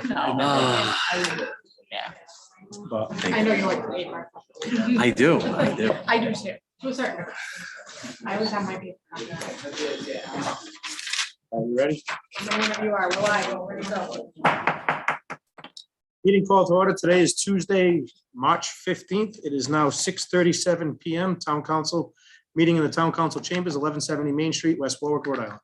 Yeah. But I know you like to read my. I do. I do. I do too, to a certain extent. I always have my paper copy. are you ready? Whenever you are, we're ready to go. Meeting called to order. Today is Tuesday, March 15th. It is now 6:37 PM. Town Council meeting in the Town Council Chambers, 1170 Main Street, West Warwick, Rhode Island.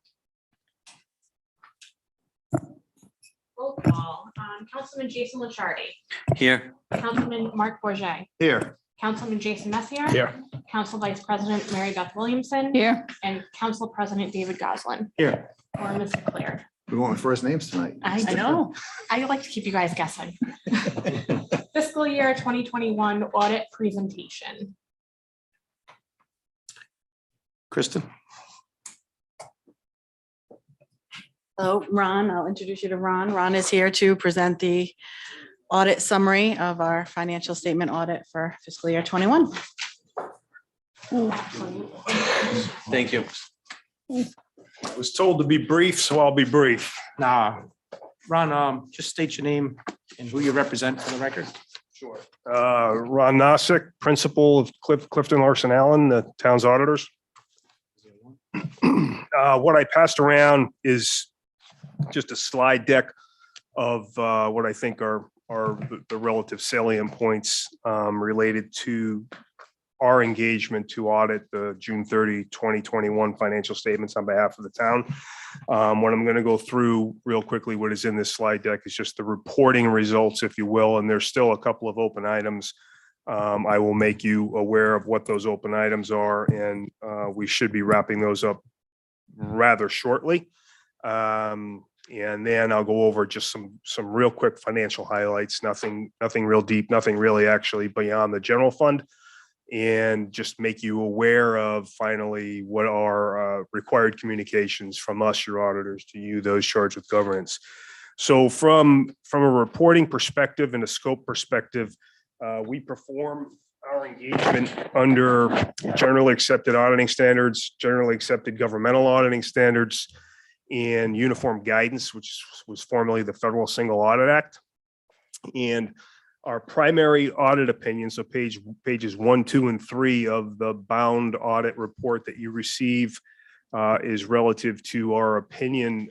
Roll call. Councilman Jason Lichardi, Here. Councilman Mark Bourget, Here. Councilman Jason Messier. Here. Council Vice President Mary Beth Williamson. Here. And Council President David Goslin. Here. Quorum is declared. We want first names tonight. I know. I like to keep you guys guessing. Fiscal year 2021 audit presentation. Kristen. Hello, Ron. I'll introduce you to Ron. Ron is here to present the audit summary of our financial statement audit for fiscal year 21. Thank you. I was told to be brief, so I'll be brief. Nah, Ron, just state your name and who you represent for the record. Sure. Ron Nossick, Principal of Clifton Larson Allen, the town's auditors. What I passed around is just a slide deck of what I think are the relative salient points related to our engagement to audit the June 30, 2021 financial statements on behalf of the town. What I'm going to go through real quickly, what is in this slide deck is just the reporting results, if you will, and there's still a couple of open items. I will make you aware of what those open items are, and we should be wrapping those up rather shortly. And then I'll go over just some real quick financial highlights, nothing real deep, nothing really actually beyond the general fund, and just make you aware of finally what are required communications from us, your auditors, to you, those charged with governance. So from a reporting perspective and a scope perspective, we perform our engagement under generally accepted auditing standards, generally accepted governmental auditing standards, and uniform guidance, which was formerly the Federal Single Audit Act. And our primary audit opinion, so pages 1, 2, and 3 of the bound audit report that you receive is relative to our opinion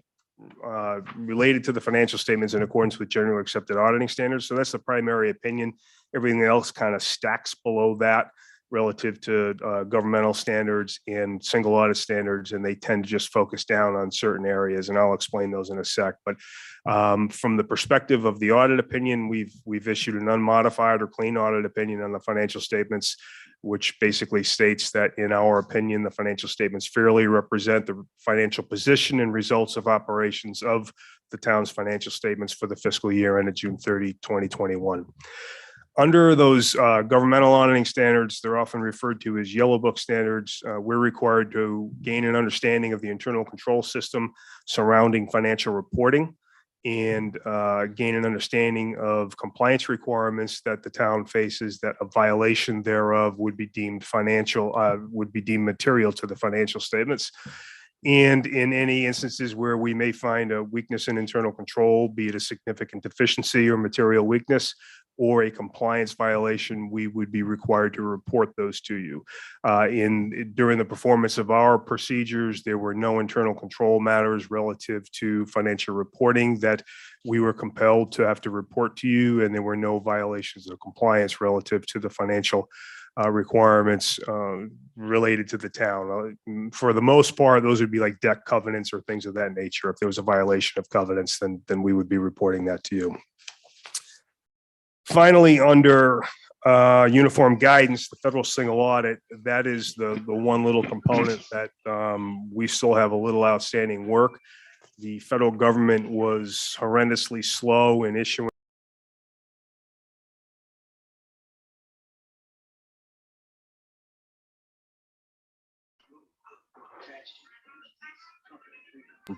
related to the financial statements in accordance with generally accepted auditing standards. So that's the primary opinion. Everything else kind of stacks below that relative to governmental standards and single audit standards, and they tend to just focus down on certain areas, and I'll explain those in a sec. But from the perspective of the audit opinion, we've issued an unmodified or clean audit opinion on the financial statements, which basically states that in our opinion, the financial statements fairly represent the financial position and results of operations of the town's financial statements for the fiscal year ended June 30, 2021. Under those governmental auditing standards, they're often referred to as yellow book standards. We're required to gain an understanding of the internal control system surrounding financial reporting and gain an understanding of compliance requirements that the town faces, that a violation thereof would be deemed material to the financial statements. And in any instances where we may find a weakness in internal control, be it a significant deficiency or material weakness, or a compliance violation, we would be required to report those to you. During the performance of our procedures, there were no internal control matters relative to financial reporting that we were compelled to have to report to you, and there were no violations of compliance relative to the financial requirements related to the town. For the most part, those would be like debt covenants or things of that nature. If there was a violation of covenants, then we would be reporting that to you. Finally, under uniform guidance, the federal single audit, that is the one little component that we still have a little outstanding work. The federal government was horrendously slow in issuing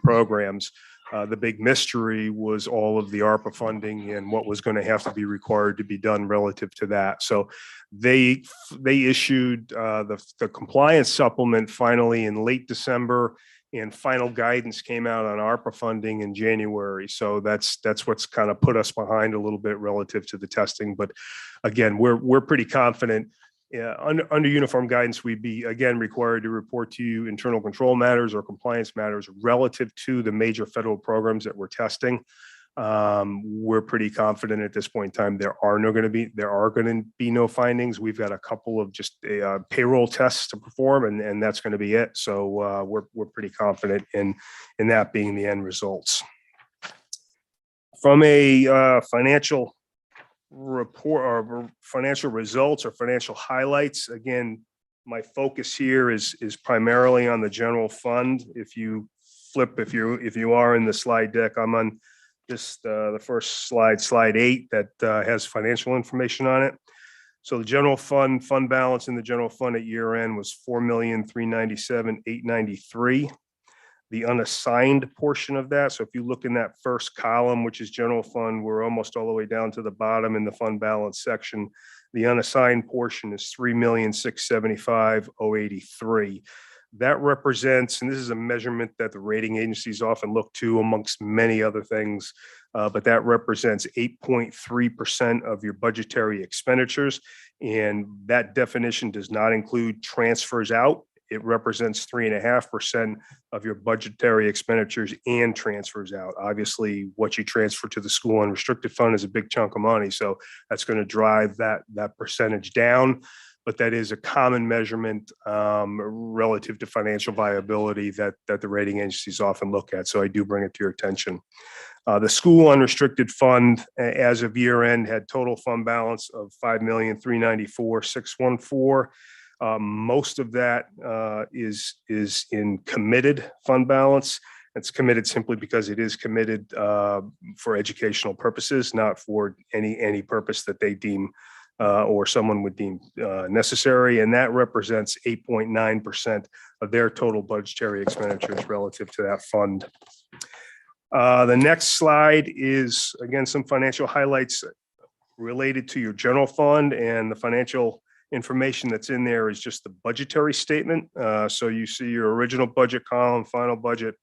programs. The big mystery was all of the ARPA funding and what was going to have to be required to be done relative to that. So they issued the compliance supplement finally in late December And final guidance came out on ARPA funding in January. So that's what's kind of put us behind a little bit relative to the testing. But again, we're pretty confident. Under uniform guidance, we'd be again required to report to you internal control matters or compliance matters relative to the major federal programs that we're testing. We're pretty confident at this point in time there are going to be no findings. We've got a couple of just payroll tests to perform, and that's going to be it. So we're pretty confident in that being the end results. From a financial report or financial results or financial highlights, again, my focus here is primarily on the general fund. If you flip, if you are in the slide deck, I'm on just the first slide, slide 8, that has financial information on it. So the general fund balance in the general fund at year end was $4,397,893. The unassigned portion of that, so if you look in that first column, which is general fund, we're almost all the way down to the bottom in the fund balance section. The unassigned portion is $3,675,083. That represents, and this is a measurement that the rating agencies often look to amongst many other things, but that represents 8.3% of your budgetary expenditures. And that definition does not include transfers out. It represents 3.5% of your budgetary expenditures and transfers out. Obviously, what you transfer to the school unrestricted fund is a big chunk of money. So that's going to drive that percentage down. But that is a common measurement relative to financial viability that the rating agencies often look at. So I do bring it to your attention. The school unrestricted fund as of year end had total fund balance of $5,394,614. Most of that is in committed fund balance. It's committed simply because it is committed for educational purposes, not for any purpose that they deem or someone would deem necessary. And that represents 8.9% of their total budgetary expenditures relative to that fund. The next slide is, again, some financial highlights related to your general fund, and the financial information that's in there is just the budgetary statement. So you see your original budget column, final budget,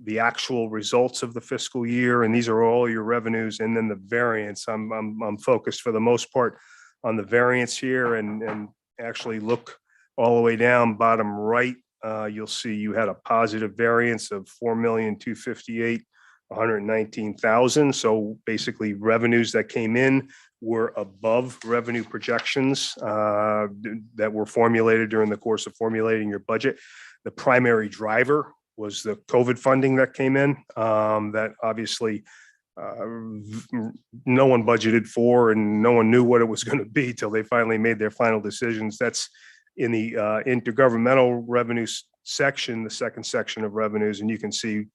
the actual results of the fiscal year, and these are all your revenues, and then the variance. I'm focused for the most part on the variance here, and actually look all the way down bottom right. You'll see you had a positive variance of $4,258,119,000. So basically, revenues that came in were above revenue projections that were formulated during the course of formulating your budget. The primary driver was the COVID funding that came in, that obviously no one budgeted for, and no one knew what it was going to be till they finally made their final decisions. That's in the intergovernmental revenues section, the second section of revenues, and you can see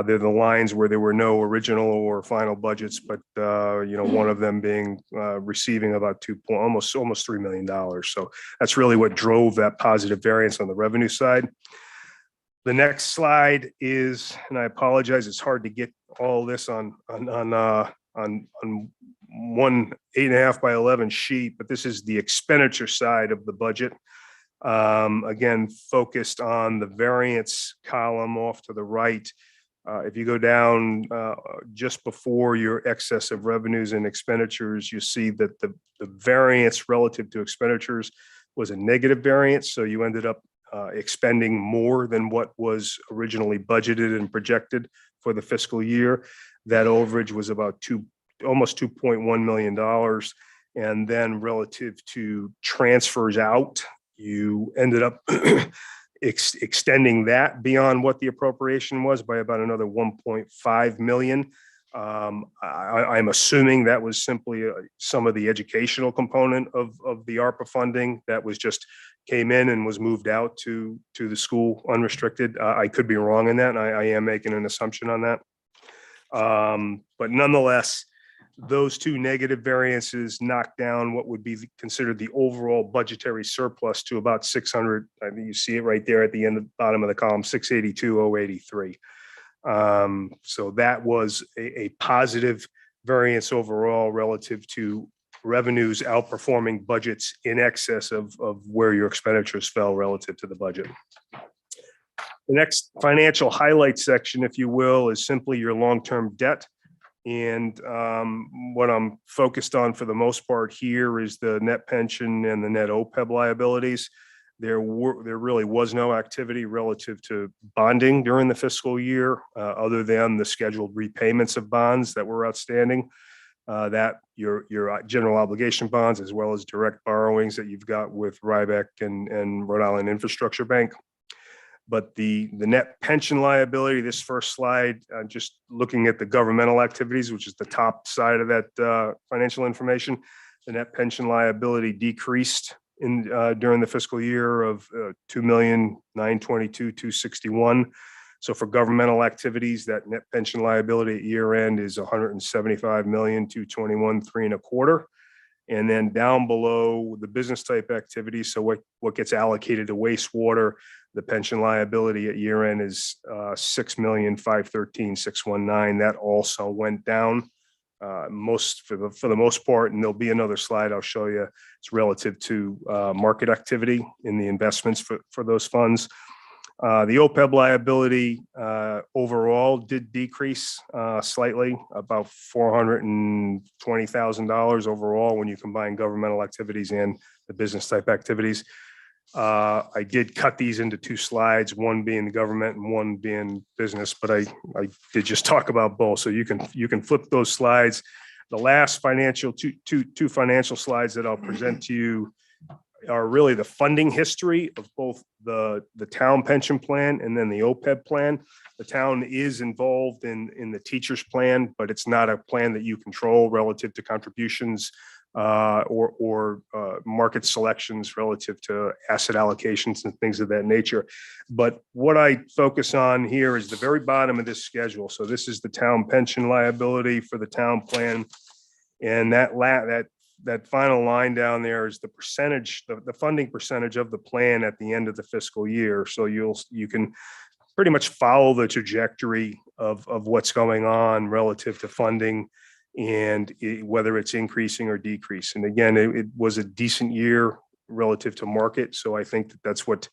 they're the lines where there were no original or final budgets, but one of them being receiving about almost $3 million. So that's really what drove that positive variance on the revenue side. The next slide is, and I apologize, it's hard to get all this on one 8.5 by 11 sheet, but this is the expenditure side of the budget. Again, focused on the variance column off to the right. If you go down just before your excess of revenues and expenditures, you see that the variance relative to expenditures was a negative variance. So you ended up expending more than what was originally budgeted and projected for the fiscal year. That overage was about almost $2.1 million. And then relative to transfers out, you ended up extending that beyond what the appropriation was by about another 1.5 million. I'm assuming that was simply some of the educational component of the ARPA funding that was just came in and was moved out to the school unrestricted. I could be wrong in that, and I am making an assumption on that. But nonetheless, those two negative variances knocked down what would be considered the overall budgetary surplus to about 600. I mean, you see it right there at the end of the bottom of the column, 682,083. So that was a positive variance overall relative to revenues outperforming budgets in excess of where your expenditures fell relative to the budget. The next financial highlight section, if you will, is simply your long-term debt. And what I'm focused on for the most part here is the net pension and the net OPEB liabilities. There really was no activity relative to bonding during the fiscal year, other than the scheduled repayments of bonds that were outstanding. That your general obligation bonds, as well as direct borrowings that you've got with Rybeck and Rhode Island Infrastructure Bank. But the net pension liability, this first slide, just looking at the governmental activities, which is the top side of that financial information, the net pension liability decreased in during the fiscal year of 2,922,261. So for governmental activities, that net pension liability at year end is 175,221,325. And then down below the business type activities, so what gets allocated to wastewater, the pension liability at year end is 6,513,619. That also went down for the most part, and there'll be another slide I'll show you. It's relative to market activity in the investments for those funds. The OPEB liability overall did decrease slightly, about $420,000 overall when you combine governmental activities and the business type activities. I did cut these into two slides, one being the government and one being business, but I did just talk about both. So you can flip those slides. The last two financial slides that I'll present to you are really the funding history of both the town pension plan and then the OPEB plan. The town is involved in the teachers plan, but it's not a plan that you control relative to contributions or market selections relative to asset allocations and things of that nature. But what I focus on here is the very bottom of this schedule. So this is the town pension liability for the town plan. And that final line down there is the percentage, the funding percentage of the plan at the end of the fiscal year. So you can pretty much follow the trajectory of what's going on relative to funding and whether it's increasing or decreasing. And again, it was a decent year relative to market. So I think that's what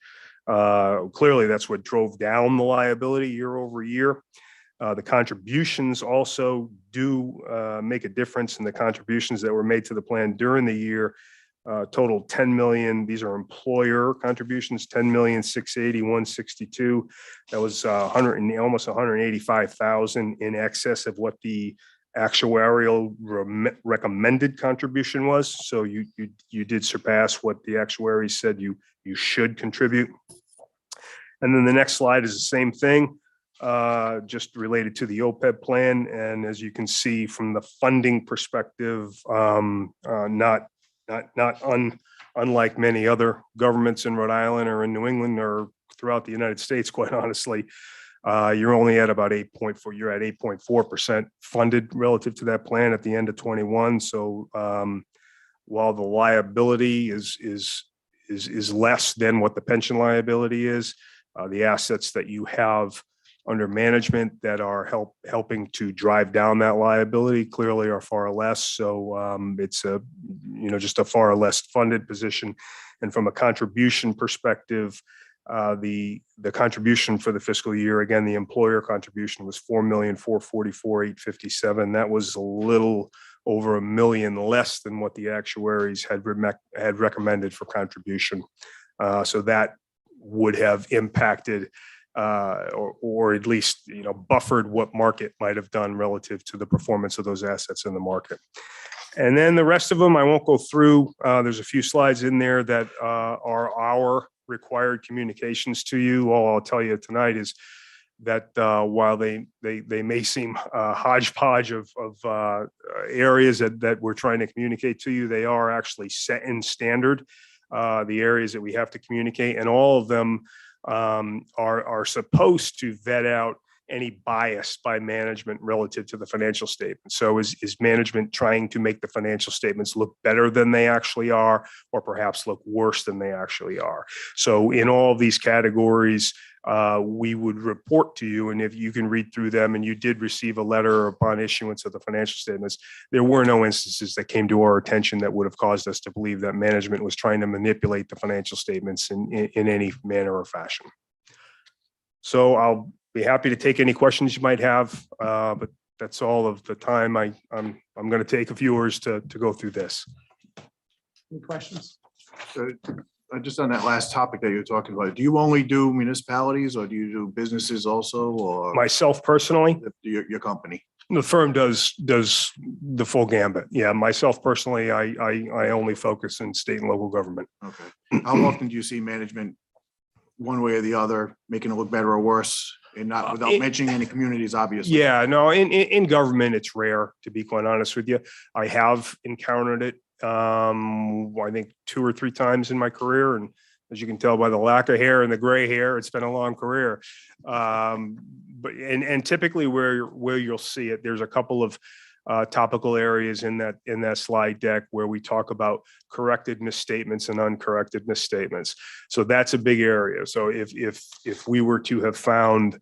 clearly that's what drove down the liability year over year. The contributions also do make a difference in the contributions that were made to the plan during the year. Total 10 million. These are employer contributions, 10,680,162. That was almost 185,000 in excess of what the actuarial recommended contribution was. So you did surpass what the actuaries said you should contribute. And then the next slide is the same thing. Just related to the OPEB plan. And as you can see from the funding perspective, not unlike many other governments in Rhode Island or in New England or throughout the United States, quite honestly, you're only at about 8.4. You're at 8.4% funded relative to that plan at the end of 21. So while the liability is less than what the pension liability is, the assets that you have under management that are helping to drive down that liability clearly are far less. So it's just a far less funded position. And from a contribution perspective, the contribution for the fiscal year, again, the employer contribution was 4,444,857. That was a little over $1 million less than what the actuaries had recommended for contribution. So that would have impacted or at least buffered what market might have done relative to the performance of those assets in the market. And then the rest of them I won't go through. There's a few slides in there that are our required communications to you. All I'll tell you tonight is that while they may seem hodgepodge of areas that we're trying to communicate to you, they are actually set in standard, the areas that we have to communicate, and all of them are supposed to vet out any bias by management relative to the financial statement. So is management trying to make the financial statements look better than they actually are, or perhaps look worse than they actually are? So in all of these categories, we would report to you, and if you can read through them, and you did receive a letter upon issuance of the financial statements, there were no instances that came to our attention that would have caused us to believe that management was trying to manipulate the financial statements in any manner or fashion. So I'll be happy to take any questions you might have, but that's all of the time I'm going to take of yours to go through this. Any questions? Just on that last topic that you were talking about, do you only do municipalities or do you do businesses also, or Myself personally, your company? the firm does the full gambit. Yeah, myself personally, I only focus in state and local government. Okay. How often do you see management one way or the other, making it look better or worse, and not without mentioning any communities, obviously? Yeah, no, in government, it's rare, to be quite honest with you. I have encountered it, I think 2 or 3 times in my career. And as you can tell by the lack of hair and the gray hair, it's been a long career. But typically where you'll see it, there's a couple of topical areas in that slide deck where we talk about corrected misstatements and uncorrected misstatements. So that's a big area. So if we were to have found,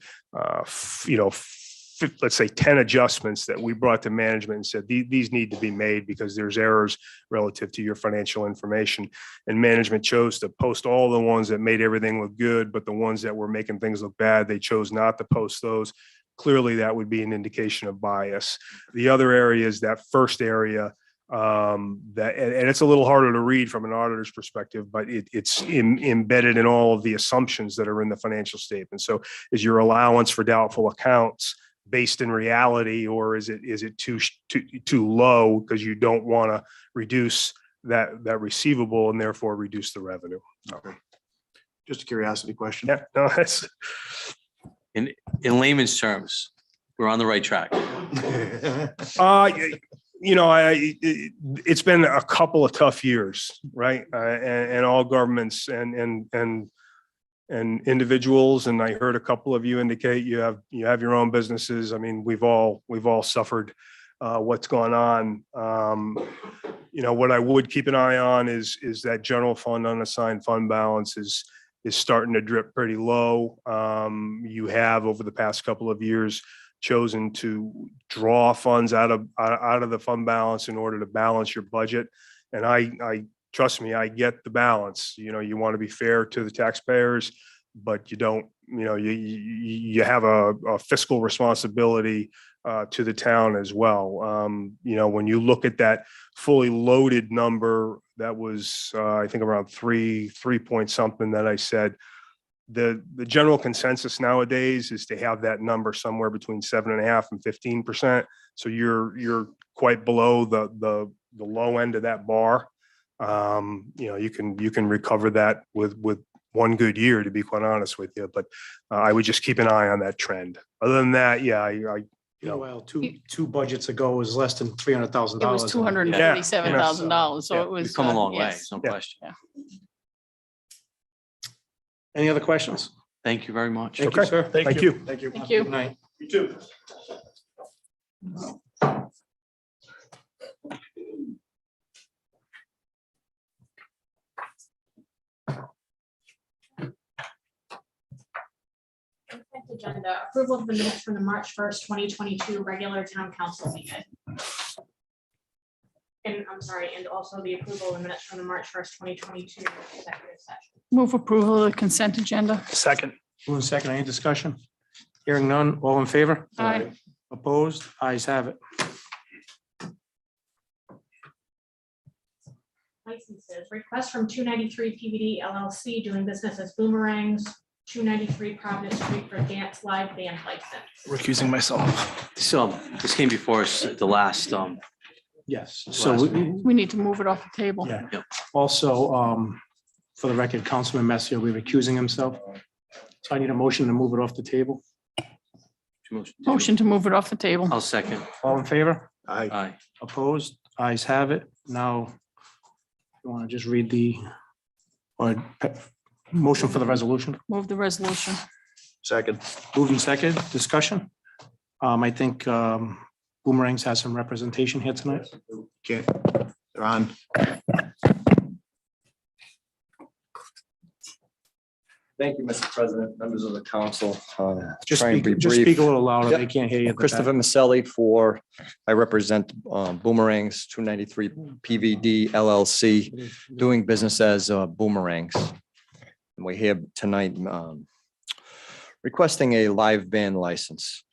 let's say 10 adjustments that we brought to management and said, these need to be made because there's errors relative to your financial information. And management chose to post all the ones that made everything look good, but the ones that were making things look bad, they chose not to post those. Clearly, that would be an indication of bias. The other area is that first area and it's a little harder to read from an auditor's perspective, but it's embedded in all of the assumptions that are in the financial statement. So is your allowance for doubtful accounts based in reality, or is it too low because you don't want to reduce that receivable and therefore reduce the revenue? Okay. Just a curiosity question. Yeah, no, that's In layman's terms, we're on the right track. It's been a couple of tough years, right? And all governments and individuals, and I heard a couple of you indicate you have your own businesses. I mean, we've all suffered what's going on. What I would keep an eye on is that general fund unassigned fund balance is starting to drip pretty low. You have over the past couple of years chosen to draw funds out of the fund balance in order to balance your budget. And I trust me, I get the balance. You want to be fair to the taxpayers, but you don't, you have a fiscal responsibility to the town as well. When you look at that fully loaded number, that was, I think around 3 point something that I said, the general consensus nowadays is to have that number somewhere between 7.5% and 15%. So you're quite below the low end of that bar. You can recover that with one good year, to be quite honest with you, but I would just keep an eye on that trend. Other than that, yeah, Well, two budgets ago was less than $300,000. It was $247,000, so it was. We've come a long way, yes. no Yeah. question. Any other questions? Thank you very much. Thank you, Okay. sir. Thank you. Thank you. Thank you. Good night. You too. Consent agenda, approval of the minutes from the March 1st, 2022 regular town council meeting. And I'm sorry, and also the approval of the minutes from the March 1st, 2022 executive session. Move approval of the consent agenda. Second. Move in second, any discussion? Hearing none, all in favor? Aye. Opposed? Ayes have it. Licenses, request from 293 PVD LLC doing business as Boomerangs, 293 Providence Street for dance live band license. Recusing myself. So this came before us at the last, Yes, so Last We need to move it off the table. yeah. Yep. Also, for the record, Councilman Messier will be recusing himself. So I need a motion to move it off the table. Motion to move it off the table. I'll second. All in favor? Aye. Opposed? Ayes have it. Now, you want to just read motion for the resolution? Move the resolution. Second. Moved and second, discussion. I think Boomerangs has some representation here tonight. Can't, they're on. Thank you, Mr. President, members of the council. Just Try and be speak brief. a little louder. Yep. They can't hear you. at the back. Christopher Maselli I represent Boomerangs, 293 PVD LLC, doing business as Boomerangs. And we're here tonight requesting a live band license.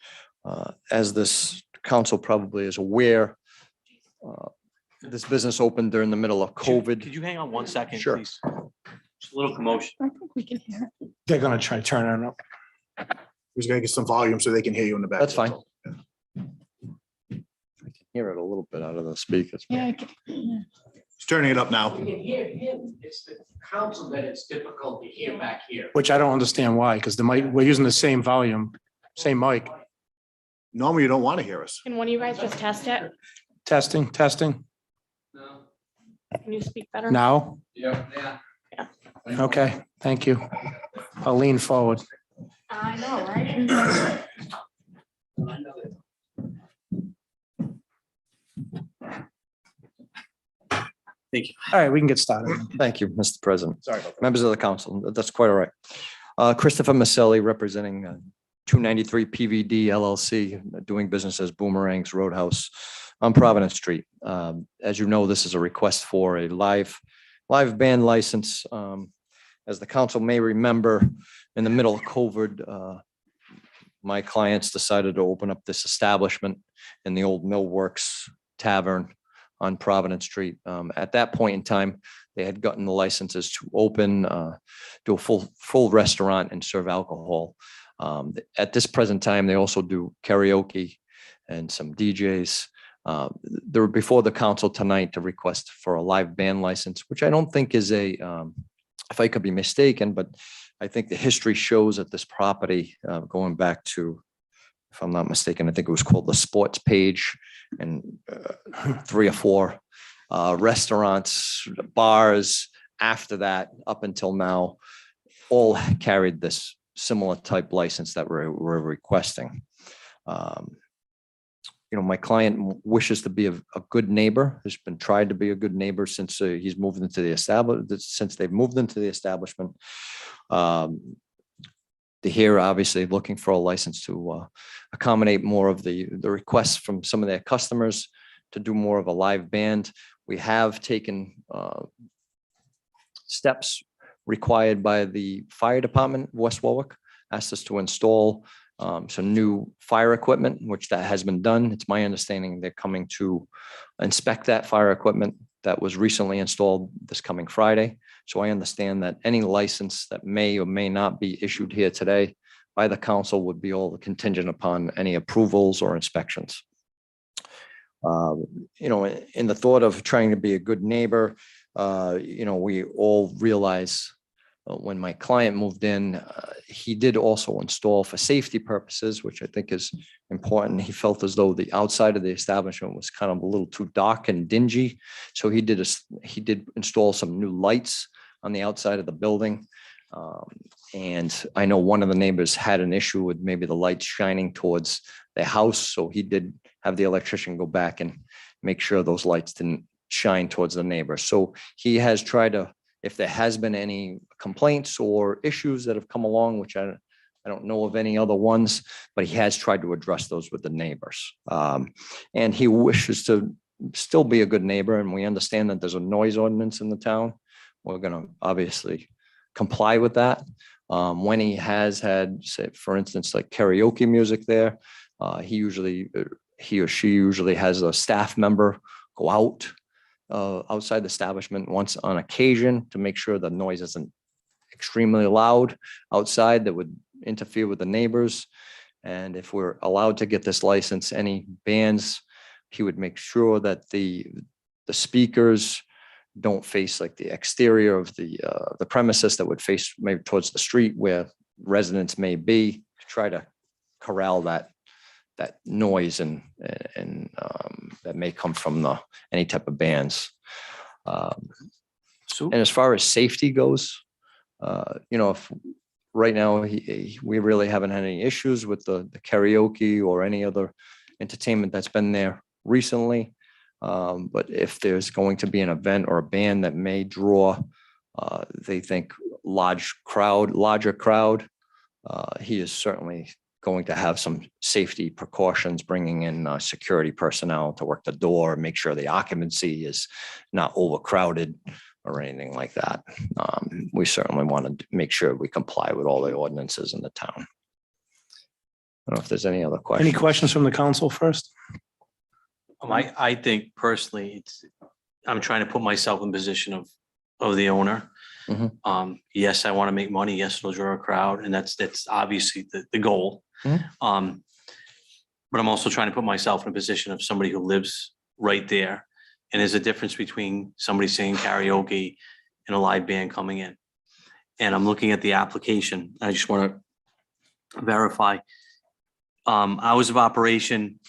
As this council probably is aware, this business opened during the middle of COVID. Could you hang on 1 second, Sure. please? Just a little commotion. I think we can hear it. They're gonna try to turn it up. Who's gonna get some volume so they can hear you in the back? That's fine. I can hear it a little bit out of the speakers. Yeah, I can- yeah. He's turning it up now. We can hear him. It's the council that it's difficult to hear back here. Which I don't understand why, because the mic, we're using the same volume, same mic. Normally you don't want to hear us. Can one of you guys just test it? Testing, testing. No. Can you speak better? Now? Yeah. Okay, thank you. I'll lean forward. I know, right? All right, we can get started. Thank you, Mr. President. Sorry about that. Members of the council, that's quite all right. Christopher Maselli, representing 293 PVD LLC, doing business as Boomerangs Roadhouse on Providence Street. As you know, this is a request for a live band license. As the council may remember, in the middle of COVID, my clients decided to open up this establishment in the old Millworks Tavern on Providence Street. At that point in time, they had gotten the licenses to open, do a full restaurant and serve alcohol. At this present time, they also do karaoke and some DJs. They're before the council tonight to request for a live band license, which I don't think is a, if I could be mistaken, but I think the history shows that this property, going back to, if I'm not mistaken, I think it was called the Sports Page, and 3 or 4 restaurants, bars after that, up until now, all carried this similar type license that we're requesting. My client wishes to be a good neighbor, has been tried to be a good neighbor since he's moved into the since they've moved into the establishment. Here, obviously looking for a license to accommodate more of the requests from some of their customers to do more of a live band. We have taken steps required by the fire department, West Warwick, asked us to install some new fire equipment, which that has been done. It's my understanding they're coming to inspect that fire equipment that was recently installed this coming Friday. So I understand that any license that may or may not be issued here today by the council would be all contingent upon any approvals or inspections. In the thought of trying to be a good neighbor, we all realize when my client moved in, he did also install for safety purposes, which I think is important. He felt as though the outside of the establishment was kind of a little too dark and dingy. So he did install some new lights on the outside of the building. And I know one of the neighbors had an issue with maybe the lights shining towards their house. So he did have the electrician go back and make sure those lights didn't shine towards the neighbor. So he has tried to, if there has been any complaints or issues that have come along, which I don't know of any other ones, but he has tried to address those with the neighbors. And he wishes to still be a good neighbor. And we understand that there's a noise ordinance in the town. We're going to obviously comply with that. When he has had, say, for instance, like karaoke music there, he or she usually has a staff member go out outside the establishment once on occasion to make sure the noise isn't extremely loud outside that would interfere with the neighbors. And if we're allowed to get this license, any bands, he would make sure that the speakers don't face like the exterior of the premises that would face maybe towards the street where residents may be, to try to corral that noise and that may come from any type of bands. And as far as safety goes, if right now we really haven't had any issues with the karaoke or any other entertainment that's been there recently. But if there's going to be an event or a band that may draw, they think larger crowd, he is certainly going to have some safety precautions, bringing in security personnel to work the door, make sure the occupancy is not overcrowded or anything like that. We certainly want to make sure we comply with all the ordinances in the town. don't know if there's any other Any questions. questions from the council first? I think personally, I'm trying to put myself in position of the owner. Mhm. Yes, I want to make money. Yes, it'll draw a crowd, and that's obviously the goal. Mhm. But I'm also trying to put myself in a position of somebody who lives right there. And there's a difference between somebody singing karaoke and a live band coming in. And I'm looking at the application. I just want to verify. Hours of operation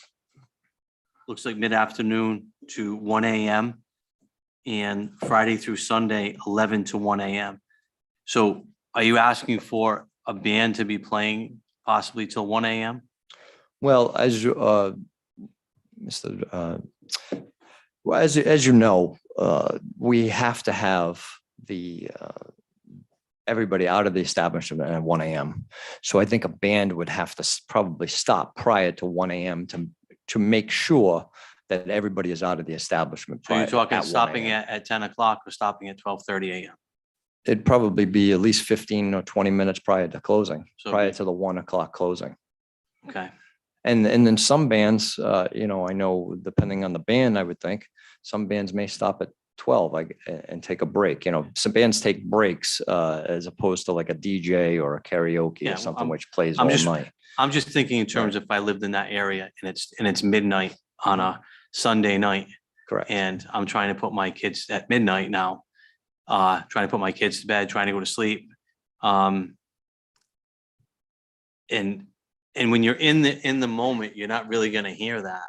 looks like mid-afternoon to 1 AM and Friday through Sunday, 11 to 1 AM. So are you asking for a band to be playing possibly till 1 AM? Well, as you, well, as you know, we have to have the, everybody out of the establishment at 1 AM. So I think a band would have to probably stop prior to 1 AM to make sure that everybody is out of the establishment. So you're talking at 1 stopping a.m. at 10 o'clock or stopping at 12:30 AM? It'd probably be at least 15 or 20 minutes prior to closing, So- prior to the 1 o'clock closing. Okay, And then some bands, I know depending on the band, I would think some bands may stop at 12 and take a break. Some bands take breaks as opposed to like a DJ or a karaoke Yeah, or something which plays I'm all just- night. I'm just thinking in terms if I lived in that area and it's midnight on a Sunday night Correct. and I'm trying to put my kids at midnight now, trying to put my kids to bed, trying to go to sleep. And when you're in the moment, you're not really gonna hear that.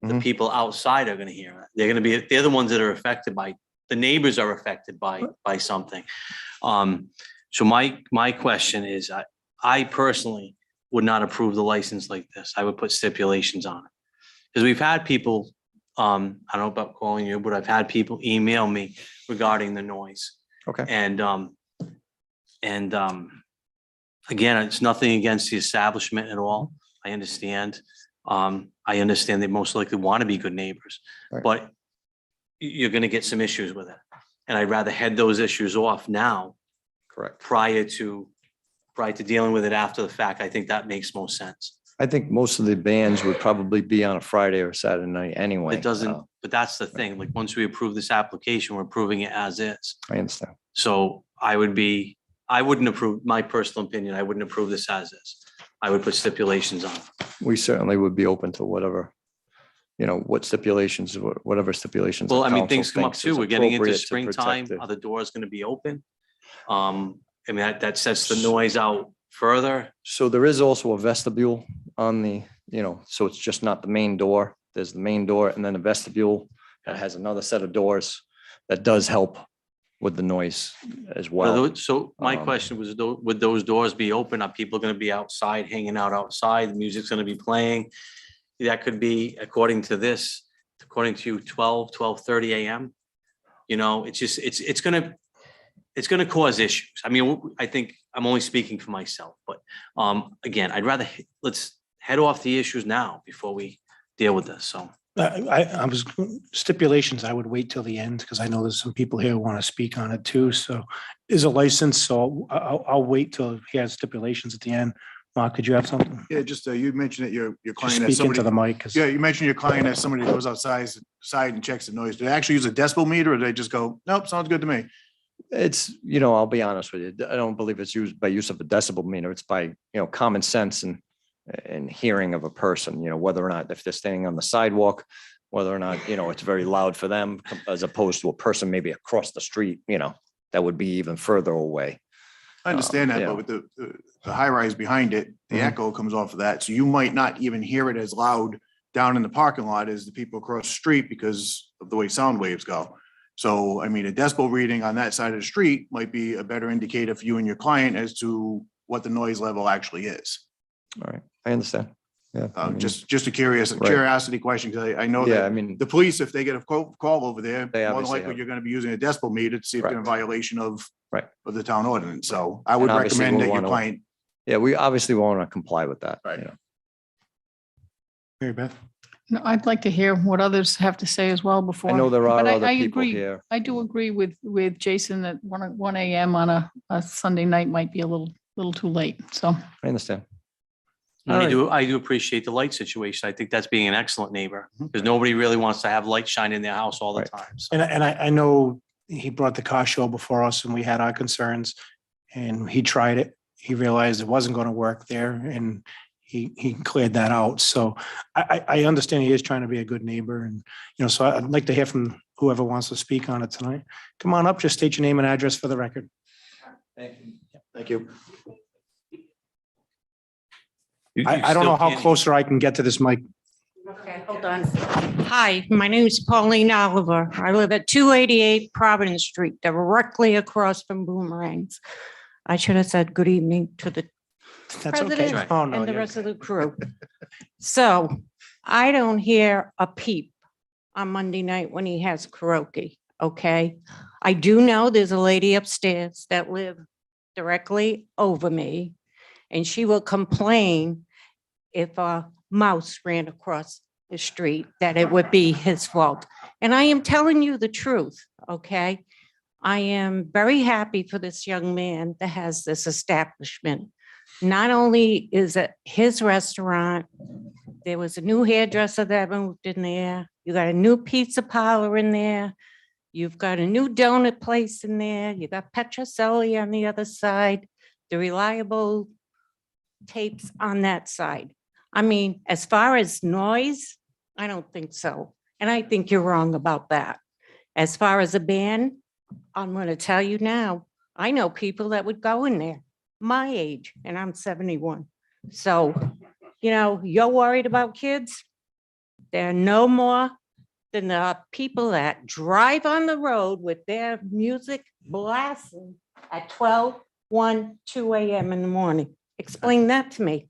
The Mhm. people outside are gonna hear it. They're the ones that are affected the neighbors are affected by something. So my question is, I personally would not approve the license like this. I would put stipulations on it. Because we've had people, I don't know about calling you, but I've had people email me regarding the noise. Okay. And again, it's nothing against the establishment at all. I understand. I understand they most likely want to be good neighbors, Right. but you're gonna get some issues with it. And I'd rather head those issues off now Correct. prior to dealing with it after the fact. I think that makes most sense. I think most of the bands would probably be on a Friday or Saturday night anyway. It doesn't, but that's the thing. Like, once we approve this application, we're approving it as is. I understand. So I wouldn't approve, my personal opinion, I wouldn't approve this as is. I would put stipulations on it. We certainly would be open to whatever, what stipulations, whatever stipulations. the Well, I mean, council things come up thinks too. is We're getting into appropriate to protect springtime. the- Are the doors gonna be open? I mean, that sets the noise out further. So there is also a vestibule on the, so it's just not the main door. There's the main door and then a vestibule that has another set of doors that does help with the noise as well. So my Um, question was, would those doors be open? Are people gonna be outside, hanging out outside? The music's gonna be playing? That could be, according to this, according to you, 12:30 AM. It's gonna cause issues. I mean, I think I'm only speaking for myself, but again, I'd rather, let's head off the issues now before we deal with this. So, I was stipulations, I would wait till the end because I know there's some people here who want to speak on it too. So is a license, so I'll wait till he has stipulations at the end. Mark, did you have something? Yeah, just, you mentioned that your Just client has speak into the somebody, mic. 'cause- yeah, you mentioned your client has somebody that goes outside and checks the noise. Do they actually use a decibel meter or do they just go, nope, sounds good to me? It's, I'll be honest with you. I don't believe it's used by use of a decibel meter. It's by, common sense and hearing of a person, whether or not if they're standing on the sidewalk, whether or not, it's very loud for them as opposed to a person maybe across the street, that would be even further away. I understand that, yeah. but with the high rise behind it, the Mhm. echo comes off of that. So you might not even hear it as loud down in the parking lot as the people across the street because of the way sound waves go. So, I mean, a decibel reading on that side of the street might be a better indicator for you and your client as to what the noise level actually is. All right. I understand. Yeah. I mean, Just a curiosity question, because I know yeah, I that mean, the police, if they get a call over there, They more than obviously likely have- you're gonna be using a decibel meter to see if they're in Correct. violation of Right. of the town ordinance. So I would obviously recommend we that your wanna- client. yeah, we obviously want to comply with that. Right. Mary Beth? No, I'd like to hear what others have to say as well before. I know there are but other I people agree. here. I do agree with Jason that 1 AM on a Sunday night might be a little too late. So I understand. And All I do appreciate the light situation. I think that's being an excellent neighbor, Mhm. because nobody really wants to have light shine in their house all the Right. time. So, And I know he brought the car show before us and we had our concerns and he tried it. He realized it wasn't going to work there and he cleared that out. So I understand he is trying to be a good neighbor and, so I'd like to hear from whoever wants to speak on it tonight. Come on up, just state your name and address for the record. Thank you. I don't know how closer I can get to this mic. Okay, hold on. Hi, my name is Pauline Oliver. I live at 288 Providence Street, directly across from Boomerangs. I should have said good evening to the That's okay. president Oh, no, and the you're rest of okay. the crew. So I don't hear a peep on Monday night when he has karaoke, okay? I do know there's a lady upstairs that live directly over me, and she will complain if a mouse ran across the street, that it would be his fault. And I am telling you the truth, okay? I am very happy for this young man that has this establishment. Not only is it his restaurant, there was a new hairdresser that moved in there. You got a new pizza parlor in there. You've got a new donut place in there. You got Petrocelli on the other side, the Reliable tapes on that side. I mean, as far as noise, I don't think so. And I think you're wrong about that. As far as a band, I'm going to tell you now, I know people that would go in there my age, and I'm 71. So, you're worried about kids. They're no more than the people that drive on the road with their music blasting at 12, 1, 2 a.m. in the morning. Explain that to me.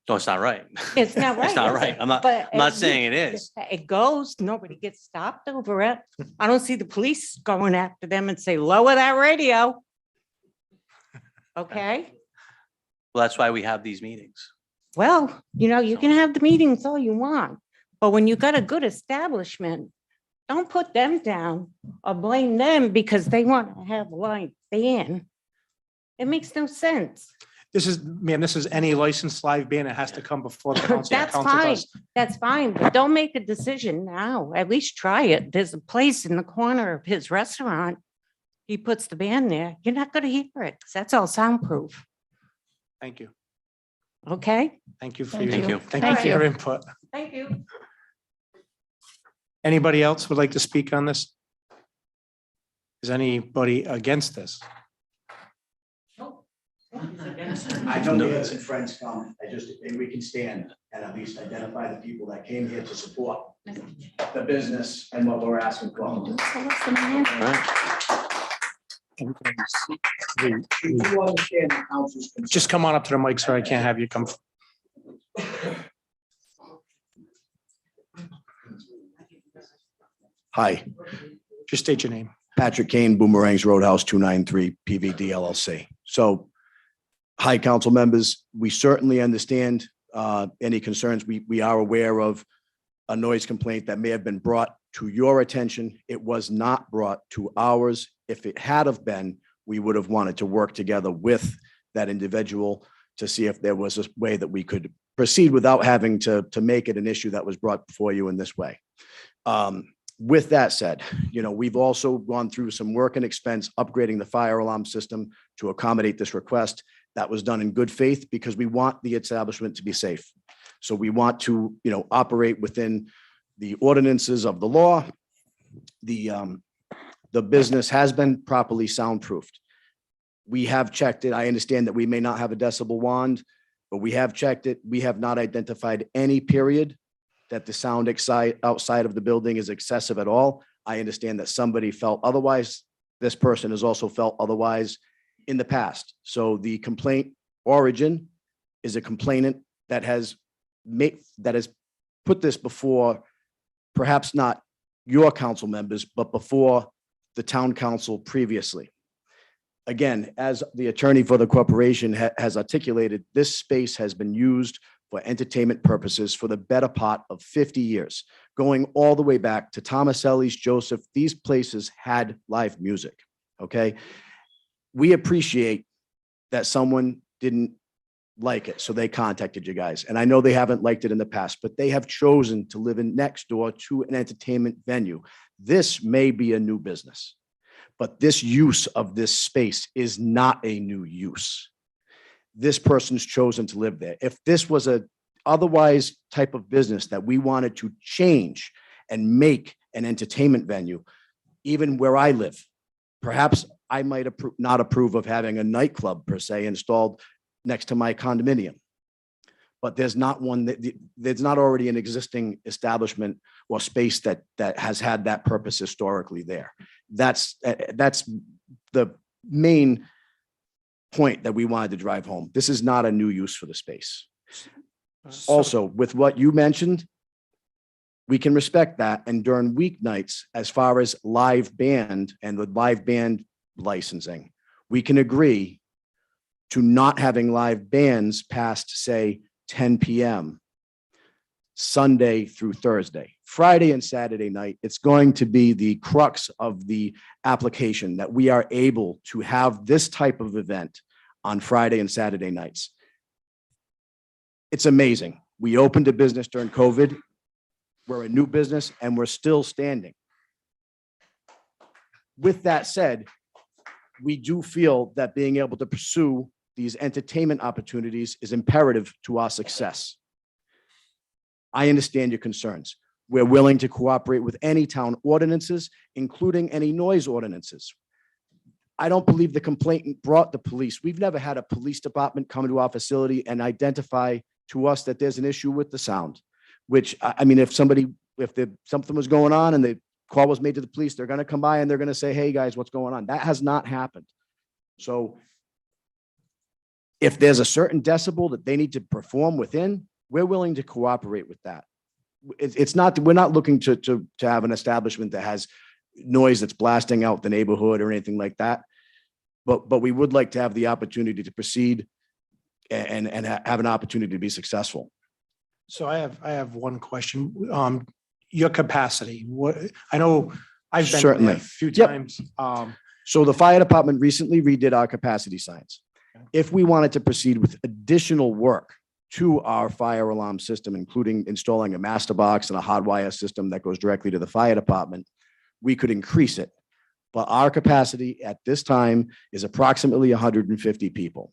No, it's not right. It's not right. It's not is right. it? I'm not But saying it is. It goes, nobody gets stopped over it. I don't see the police going after them and say, lower that radio. Okay, Well, that's why we have these meetings. well, you can have the meetings all you want, but when you got a good establishment, don't put them down or blame them because they want to have a live band. It makes no sense. This is any licensed live band. It has to come before the council. The That's council fine. does. That's fine, but don't make a decision now. At least try it. There's a place in the corner of his restaurant. He puts the band there. You're not going to hear it 'cause that's all soundproof. Thank you. Okay? Thank you for Thank your, you. thank you for your input. Thank you. Anybody else would like to speak on this? Is anybody against this? I know we had some friends come, and we can stand and at least identify the people that came here to support the business and what we're asking for. All right. Do you understand the council's concern? Just come on up to the mic, sir. I can't have you come. Hi, Just state your name. Patrick Kane, Boomerangs Roadhouse, 293 PVD LLC. So, hi, council members. We certainly understand any concerns. We are aware of a noise complaint that may have been brought to your attention. It was not brought to ours. If it had have been, we would have wanted to work together with that individual to see if there was a way that we could proceed without having to make it an issue that was brought before you in this way. With that said, we've also gone through some work and expense upgrading the fire alarm system to accommodate this request. That was done in good faith because we want the establishment to be safe. So we want to, operate within the ordinances of the law. The business has been properly soundproofed. We have checked it. I understand that we may not have a decibel wand, but we have checked it. We have not identified any period that the sound outside of the building is excessive at all. I understand that somebody felt otherwise. This person has also felt otherwise in the past. So the complaint origin is a complainant that has put this before, perhaps not your council members, but before the town council previously. Again, as the attorney for the corporation has articulated, this space has been used for entertainment purposes for the better part of 50 years, going all the way back to Thomaselli's, Joseph. These places had live music, okay? We appreciate that someone didn't like it. So they contacted you guys. And I know they haven't liked it in the past, but they have chosen to live in next door to an entertainment venue. This may be a new business, but this use of this space is not a new use. This person's chosen to live there. If this was a otherwise type of business that we wanted to change and make an entertainment venue, even where I live, perhaps I might not approve of having a nightclub per se installed next to my condominium. But there's not one there's not already an existing establishment or space that has had that purpose historically there. That's the main point that we wanted to drive home. This is not a new use for the space. Also, with what you mentioned, we can respect that. And during weeknights, as far as live band and the live band licensing, we can agree to not having live bands past, say, 10 p.m. Sunday through Thursday. Friday and Saturday night, it's going to be the crux of the application that we are able to have this type of event on Friday and Saturday nights. It's amazing. We opened a business during COVID. We're a new business and we're still standing. With that said, we do feel that being able to pursue these entertainment opportunities is imperative to our success. I understand your concerns. We're willing to cooperate with any town ordinances, including any noise ordinances. I don't believe the complainant brought the police. We've never had a police department come to our facility and identify to us that there's an issue with the sound, which, I mean, if something was going on and the call was made to the police, they're going to come by and they're going to say, hey guys, what's going on? That has not happened. So if there's a certain decibel that they need to perform within, we're willing to cooperate with that. It's not, we're not looking to have an establishment that has noise that's blasting out the neighborhood or anything like that. But we would like to have the opportunity to proceed and have an opportunity to be successful. So I have one question. Your capacity, what, I know I've been Certainly. there a few Yep. times. So the fire department recently redid our capacity signs. If we wanted to proceed with additional work to our fire alarm system, including installing a master box and a hot wire system that goes directly to the fire department, we could increase it. But our capacity at this time is approximately 150 people.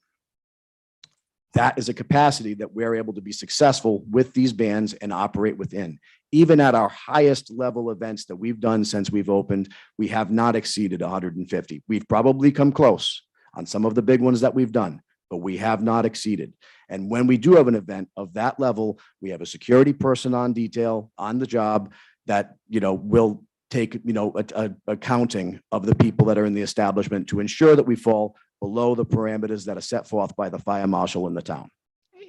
That is a capacity that we're able to be successful with these bands and operate within. Even at our highest level events that we've done since we've opened, we have not exceeded 150. We've probably come close on some of the big ones that we've done, but we have not exceeded. And when we do have an event of that level, we have a security person on detail, on the job, that, will take, a counting of the people that are in the establishment to ensure that we fall below the parameters that are set forth by the fire marshal in the town.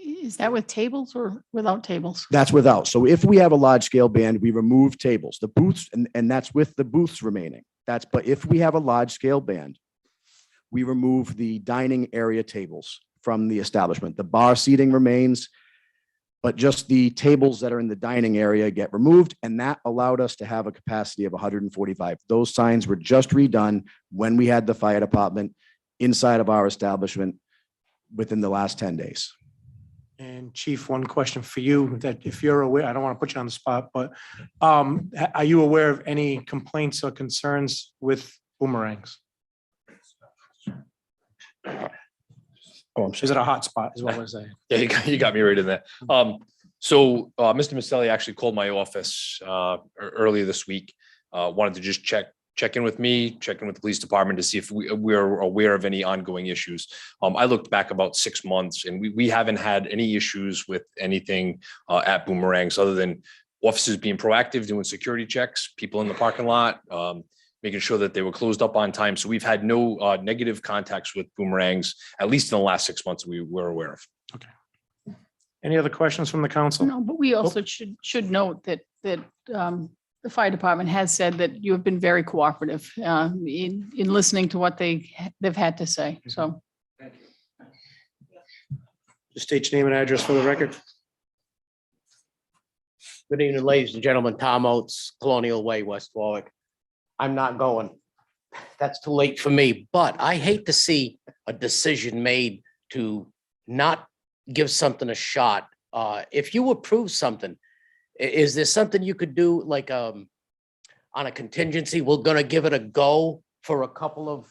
Is that with tables or without tables? That's without. So if we have a large scale band, we remove tables, the booths, and that's with the booths remaining. But if we have a large scale band, we remove the dining area tables from the establishment. The bar seating remains, but just the tables that are in the dining area get removed, and that allowed us to have a capacity of 145. Those signs were just redone when we had the fire department inside of our establishment within the last 10 days. And Chief, one question for you, that if you're aware, I don't want to put you on the spot, but are you aware of any complaints or concerns with boomerangs? Oh, I'm Is it a hot spot is what I was saying? Yeah, you got me right in there. So Mr. Maselli actually called my office earlier this week. Wanted to just check in with me, check in with the police department to see if we're aware of any ongoing issues. I looked back about 6 months and we haven't had any issues with anything at Boomerangs other than officers being proactive, doing security checks, people in the parking lot, making sure that they were closed up on time. So we've had no negative contacts with Boomerangs, at least in the last 6 months we were aware of. Okay. Any other questions from the council? No, but we also should note that the fire department has said that you have been very cooperative in listening to what they've had to say. So. Just state your name and address for the record. Good evening, ladies and gentlemen. Tom Oates, Colonial Way, West Warwick. I'm not going. That's too late for me, but I hate to see a decision made to not give something a shot. If you approve something, is there something you could do like, on a contingency? We're gonna give it a go for a couple of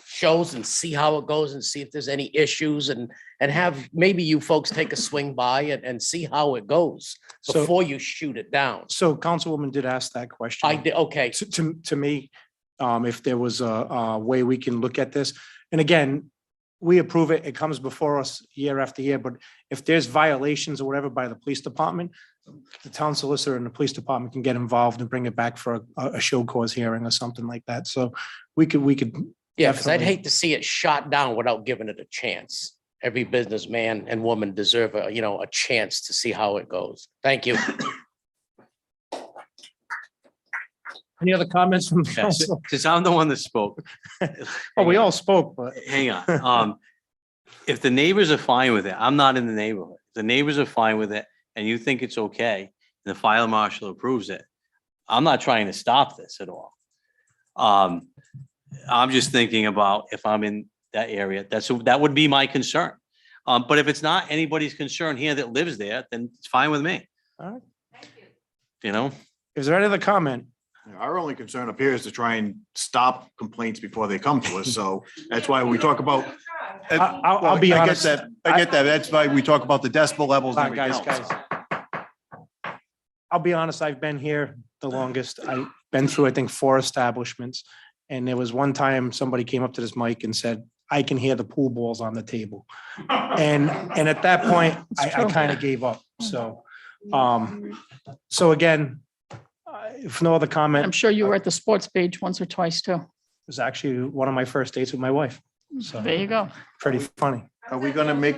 shows and see how it goes and see if there's any issues and have maybe you folks take a swing by and see how it goes So- before you shoot it down. So Councilwoman did ask that question. I did, okay. To me, if there was a way we can look at this. And again, we approve it, it comes before us year after year, but if there's violations or whatever by the police department, the town solicitor and the police department can get involved and bring it back for a show cause hearing or something like that. So we could. Yeah, because I'd definitely- hate to see it shot down without giving it a chance. Every businessman and woman deserve a chance to see how it goes. Thank you. Any other comments from the Yeah, council? Since I'm the one that spoke. Oh, we all spoke, but Hang on. If the neighbors are fine with it, I'm not in the neighborhood. The neighbors are fine with it and you think it's okay, and the fire marshal approves it. I'm not trying to stop this at all. I'm just thinking about if I'm in that area, that would be my concern. But if it's not anybody's concern here that lives there, then it's fine with me. All right. You know, Is there any other comment? Our only concern up here is to try and stop complaints before they come to us. So that's why we talk about. I'll be I get honest. that. I get that. That's why we talk about the decibel levels and Guys, everything else. guys. I'll be honest, I've been here the longest. I've been through, I think, 4 establishments. And there was one time somebody came up to this mic and said, I can hear the pool balls on the table. And at that point, I kind of gave up. So, so again, if no other comment, I'm sure you were at the sports page once or twice too. it was actually one of my first dates with my wife. So There you go. pretty funny. Are we gonna make,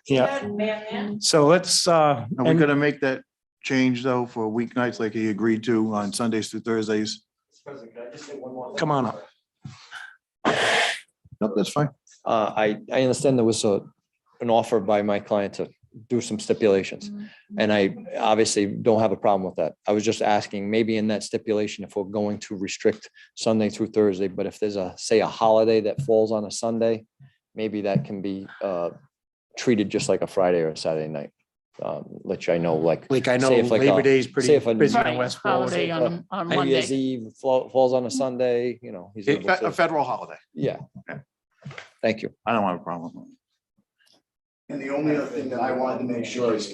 Yeah. So let's, are we and gonna make that change though for weeknights like he agreed to on Sundays through Thursdays? come on up. Nope, that's fine. I understand there was an offer by my client to do some stipulations. And I obviously don't have a problem with that. I was just asking, maybe in that stipulation, if we're going to restrict Sunday through Thursday, but if there's say a holiday that falls on a Sunday, maybe that can be treated just like a Friday or a Saturday night. Which I know, like I know say if like Labor a- Day is say pretty if a- busy on Right, West Warwick. holiday on New Year's Monday. Eve falls on a Sunday, he's able A to, federal holiday. yeah. Thank you. I don't have a problem with it. And the only other thing that I wanted to make sure is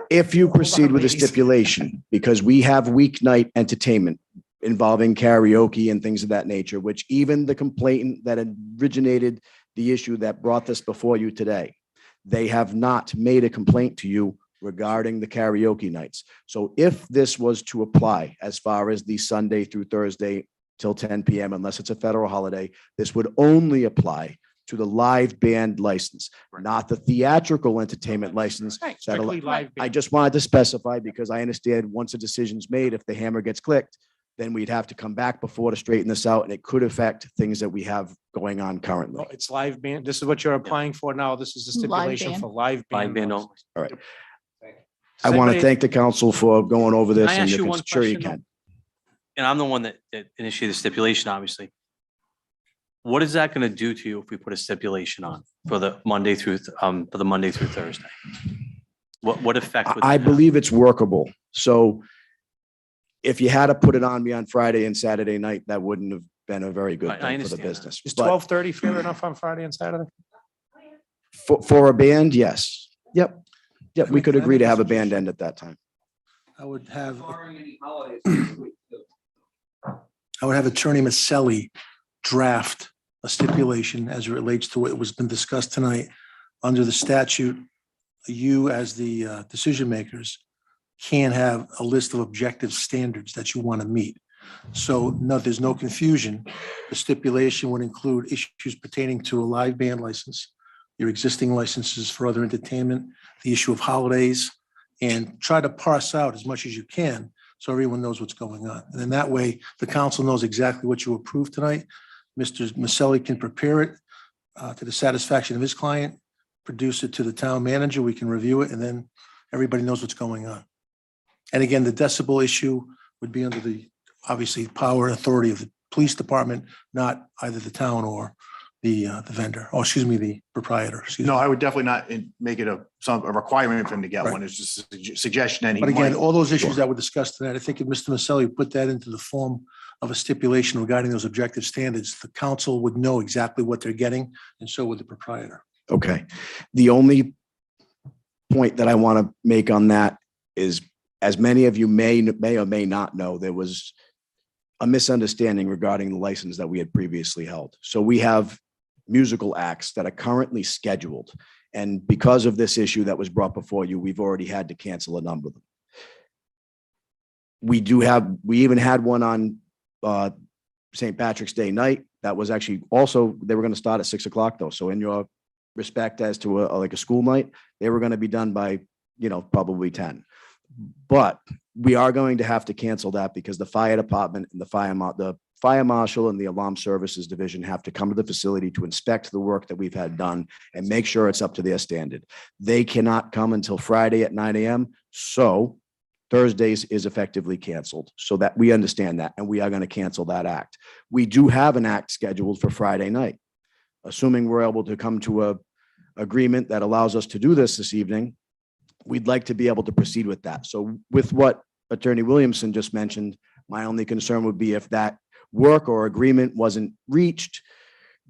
if you proceed with a stipulation, because we have weeknight entertainment involving karaoke and things of that nature, which even the complainant that originated the issue that brought this before you today, they have not made a complaint to you regarding the karaoke nights. So if this was to apply as far as the Sunday through Thursday till 10 PM, unless it's a federal holiday, this would only apply to the live band license, not the theatrical entertainment license. Right, that'll- strictly live I band. just wanted to specify because I understand once a decision's made, if the hammer gets clicked, then we'd have to come back before to straighten this out and it could affect things that we have going on currently. No, it's live band. This is what you're applying for now. This is the Live stipulation band. for live live band band. only. I want to Anybody- thank the council for going over this. Can I and ask if you it's- one Sure you question, can. And I'm the one that initiated the stipulation, obviously. What is that going to do to you if we put a stipulation on for the Monday through Thursday? What effect would? I that have? believe it's workable. So if you had to put it on me on Friday and Saturday night, that wouldn't have been a very good I thing for the understand that. business. Is But 12:30 fair enough on Friday and Saturday? for a band, yes. Yep. Yep, we could Can I agree make to a have a suggestion? band end at that time. I would have Attorney Maselli draft a stipulation as it relates to what was been discussed tonight. Under the statute, you as the decision makers can have a list of objective standards that you want to meet. So no, there's no confusion. The stipulation would include issues pertaining to a live band license, your existing licenses for other entertainment, the issue of holidays, and try to parse out as much as you can so everyone knows what's going on. And in that way, the council knows exactly what you approved tonight. Mr. Maselli can prepare it to the satisfaction of his client, produce it to the town manager, we can review it, and then everybody knows what's going on. And again, the decibel issue would be under the, obviously, power and authority of police department, not either the town or the vendor, or excuse me, the proprietor. Excuse No, me. I would definitely not make it a requirement for him to get Right. one. It's just a suggestion. And he But again, might. all those Sure. issues that were discussed tonight, I think if Mr. Maselli put that into the form of a stipulation regarding those objective standards, the council would know exactly what they're getting, and so would the proprietor. Okay. The only point that I want to make on that is, as many of you may or may not know, there was a misunderstanding regarding the license that we had previously held. So we have musical acts that are currently scheduled. And because of this issue that was brought before you, we've already had to cancel a number of them. We even had one on St. Patrick's Day night. That was actually also, they were going to start at 6 o'clock though. So in your respect as to like a school night, they were going to be done by, probably 10. But we are going to have to cancel that because the fire department and the fire marshal and the alarm services division have to come to the facility to inspect the work that we've had done and make sure it's up to their standard. They cannot come until Friday at 9 a.m. So Thursdays is effectively canceled, so that we understand that, and we are going to cancel that act. We do have an act scheduled for Friday night. Assuming we're able to come to a agreement that allows us to do this evening, we'd like to be able to proceed with that. So with what Attorney Williamson just mentioned, my only concern would be if that work or agreement wasn't reached,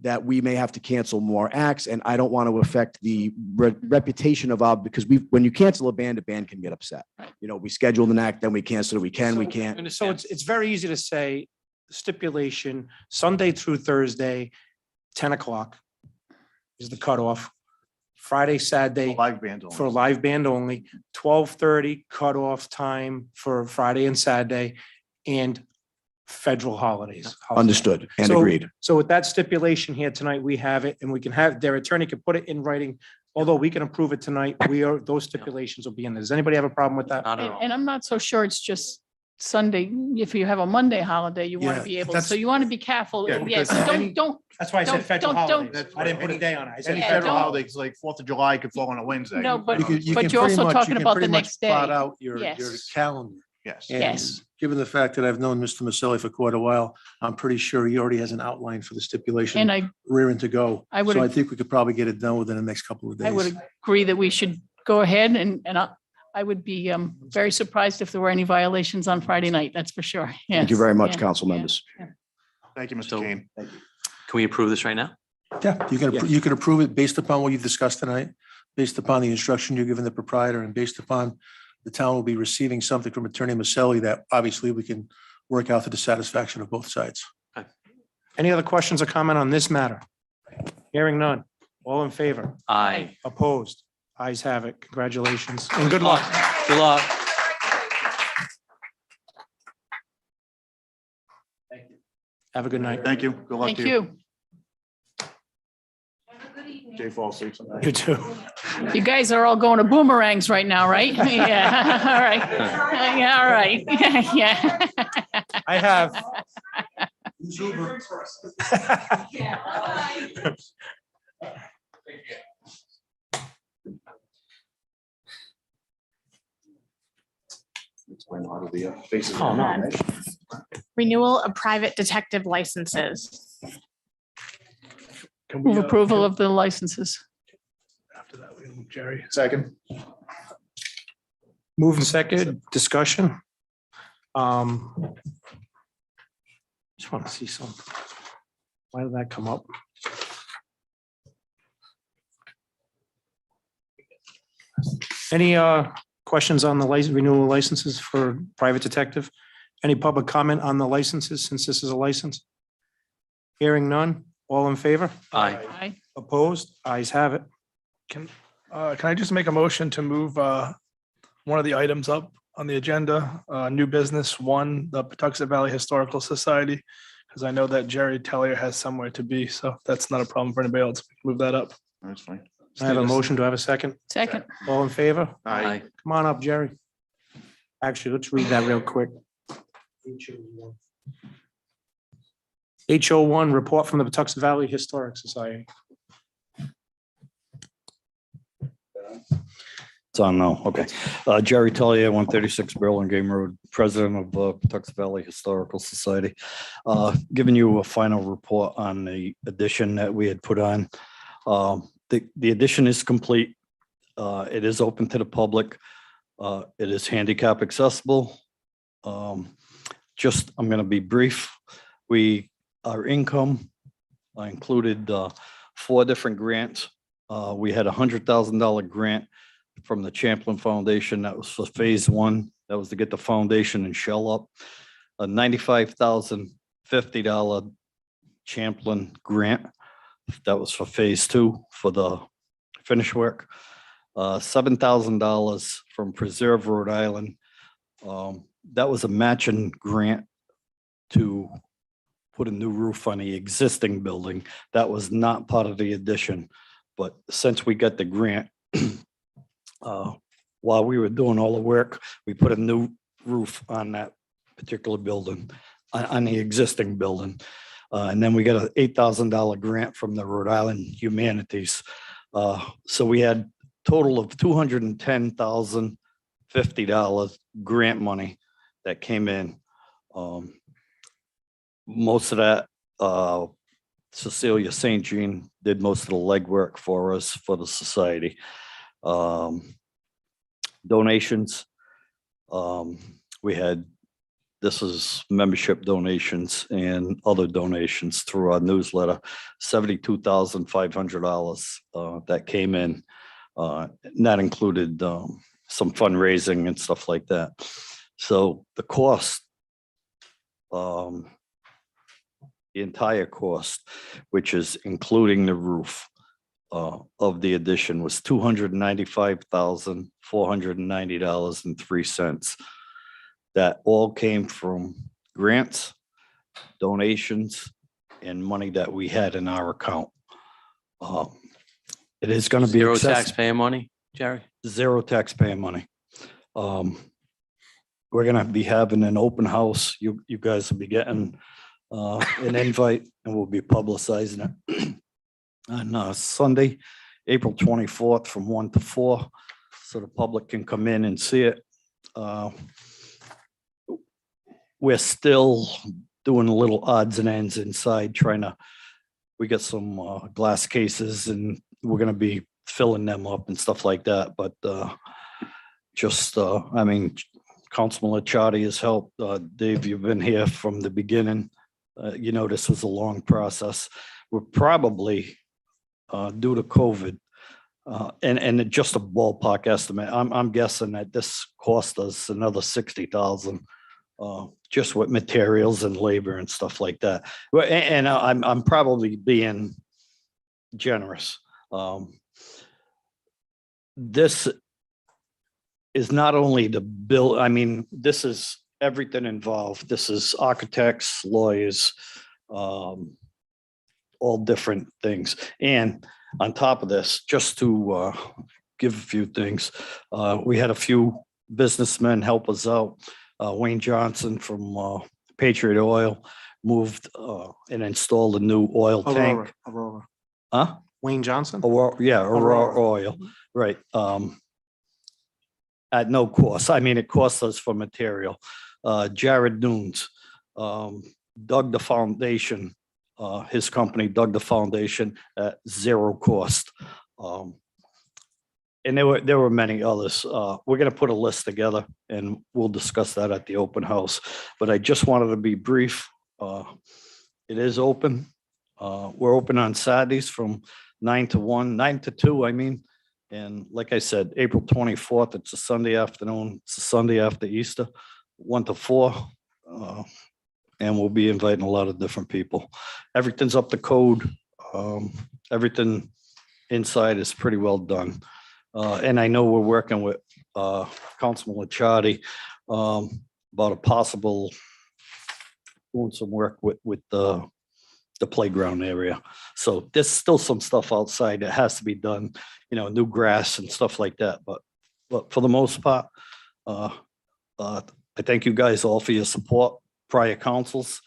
that we may have to cancel more acts. And I don't want to affect the reputation of because when you cancel a band can get upset. We scheduled an act, then we cancel it. We can't. So it's very easy to say stipulation, Sunday through Thursday, 10 o'clock is the cutoff. Friday, Saturday Live band only. for live band only, 12:30 cutoff time for Friday and Saturday, and federal holidays. How's that? Understood and So- agreed. So with that stipulation here tonight, we have it, and we can have, their attorney can put it in writing. Although we can approve it tonight, those stipulations will be in there. Does anybody have a problem with that? Not at And all. and I'm not so sure it's just Sunday. If you have a Monday holiday, you want Yeah, to be able, that's- so you want to be careful. Yeah, Yes, because don't, That's why I said Don't- federal don't- holidays. I didn't put a day on it. I said Any Yeah, federal don't- holidays like 4th of July could fall on a Wednesday. No, but- You But can you're pretty also much- talking you can about the pretty much next plot day. out your Yes. calendar. Yes. And Yes. given the fact that I've known Mr. Maselli for quite a while, I'm pretty sure he already has an outline for the stipulation and I rearing to go. I would- So I think we could probably get it done within the next couple of days. would agree that we should go ahead and I would be very surprised if there were any violations on Friday night. That's for sure. Thank you Yes, very much, yeah, council yeah. members. Thank you, Mr. So- Kane. Can we approve this right now? Yeah, you can approve it based upon what you've discussed tonight, based upon the instruction you're giving the proprietor, and based upon the town will be receiving something from Attorney Maselli that obviously we can work out to the satisfaction of both sides. Any other questions or comment on this matter? Hearing none. All in favor? Aye. Opposed? Ayes have it. Congratulations and good luck. Good luck. Have a good night. Thank you. Good luck Thank to you. you. Jay falls asleep sometimes. You too. You guys are all going to boomerangs right now, right? Yeah, all right. Yeah, all right. Yeah. I have. Oh, no. Renewal of private detective licenses. Can we, Move approval of the licenses. after that, Jerry? Second. Moving second, discussion. Just want to see something. Why did that come up? Any questions on the renewal licenses for private detective? Any public comment on the licenses since this is a license? Hearing none, all in favor? Aye. Aye. Opposed? Ayes have it. Can I just make a motion to move one of the items up on the agenda, new business one, the Patuxent Valley Historical Society? Because I know that Jerry Tellier has somewhere to be, so that's not a problem for anybody else. We can move that up. That's fine. I have a motion. Do I have a second? Second. All in favor? Aye. Come on up, Jerry. Actually, let's read that real quick. HO1, report from the Patuxent Valley Historic Society. It's on now. Okay. Jerry Tellier, 136 Burlingame Road, president of Patuxent Valley Historical Society. Giving you a final report on the addition that we had put on. The addition is complete. It is open to the public. It is handicap accessible. I'm going to be brief. Our income included 4 different grants. We had a $100,000 grant from the Champlin Foundation. That was for phase 1. That was to get the foundation and shell up. A $95,050 Champlin grant. That was for phase 2 for the finish work. $7,000 from Preserve Rhode Island. That was a matching grant to put a new roof on the existing building. That was not part of the addition. But since we got the grant, while we were doing all the work, we put a new roof on that particular building, on the existing building. And then we got an $8,000 grant from the Rhode Island Humanities. So we had total of $210,050 grant money that came in. Most of that, Cecilia St. Jean did most of the legwork for us for the society. Donations. We had, this is membership donations and other donations through our newsletter, $72,500 that came in. And that included some fundraising and stuff like that. So the cost, the entire cost, which is including the roof of the addition, was $295,490.03. That all came from grants, donations, and money that we had in our account. It is going to be Zero taxpayer money, Jerry? Zero taxpayer money. We're going to be having an open house. You guys will be getting an invite, and we'll be publicizing it on Sunday, April 24th from 1 to 4, so the public can come in and see it. We're still doing a little odds and ends inside, we got some glass cases, and we're going to be filling them up and stuff like that. But I mean, Councilman Licciardi has helped. Dave, you've been here from the beginning. You know, this was a long process. We're probably, due to COVID, and just a ballpark estimate, I'm guessing that this cost us another $60,000, just with materials and labor and stuff like that. And I'm probably being generous. This is not only the bill, I mean, this is everything involved. This is architects, lawyers, all different things. And on top of this, just to give a few things, we had a few businessmen help us out. Wayne Johnson from Patriot Oil moved and installed a new oil tank. Aurora. Huh? Wayne Johnson? Aurora Oil, right. At no cost. I mean, it cost us for material. Jared Nunes dug the foundation. His company dug the foundation at zero cost. And there were many others. We're going to put a list together, and we'll discuss that at the open house. But I just wanted to be brief. It is open. We're open on Saturdays from 9 to 1, 9 to 2, I mean. And like I said, April 24th, it's a Sunday afternoon. It's a Sunday after Easter, 1 to 4. And we'll be inviting a lot of different people. Everything's up to code. Everything inside is pretty well done. And I know we're working with Councilman Licciardi about a possible doing some work with the playground area. So there's still some stuff outside that has to be done, you know, new grass and stuff like that. But for the most part, I thank you guys all for your support, prior councils,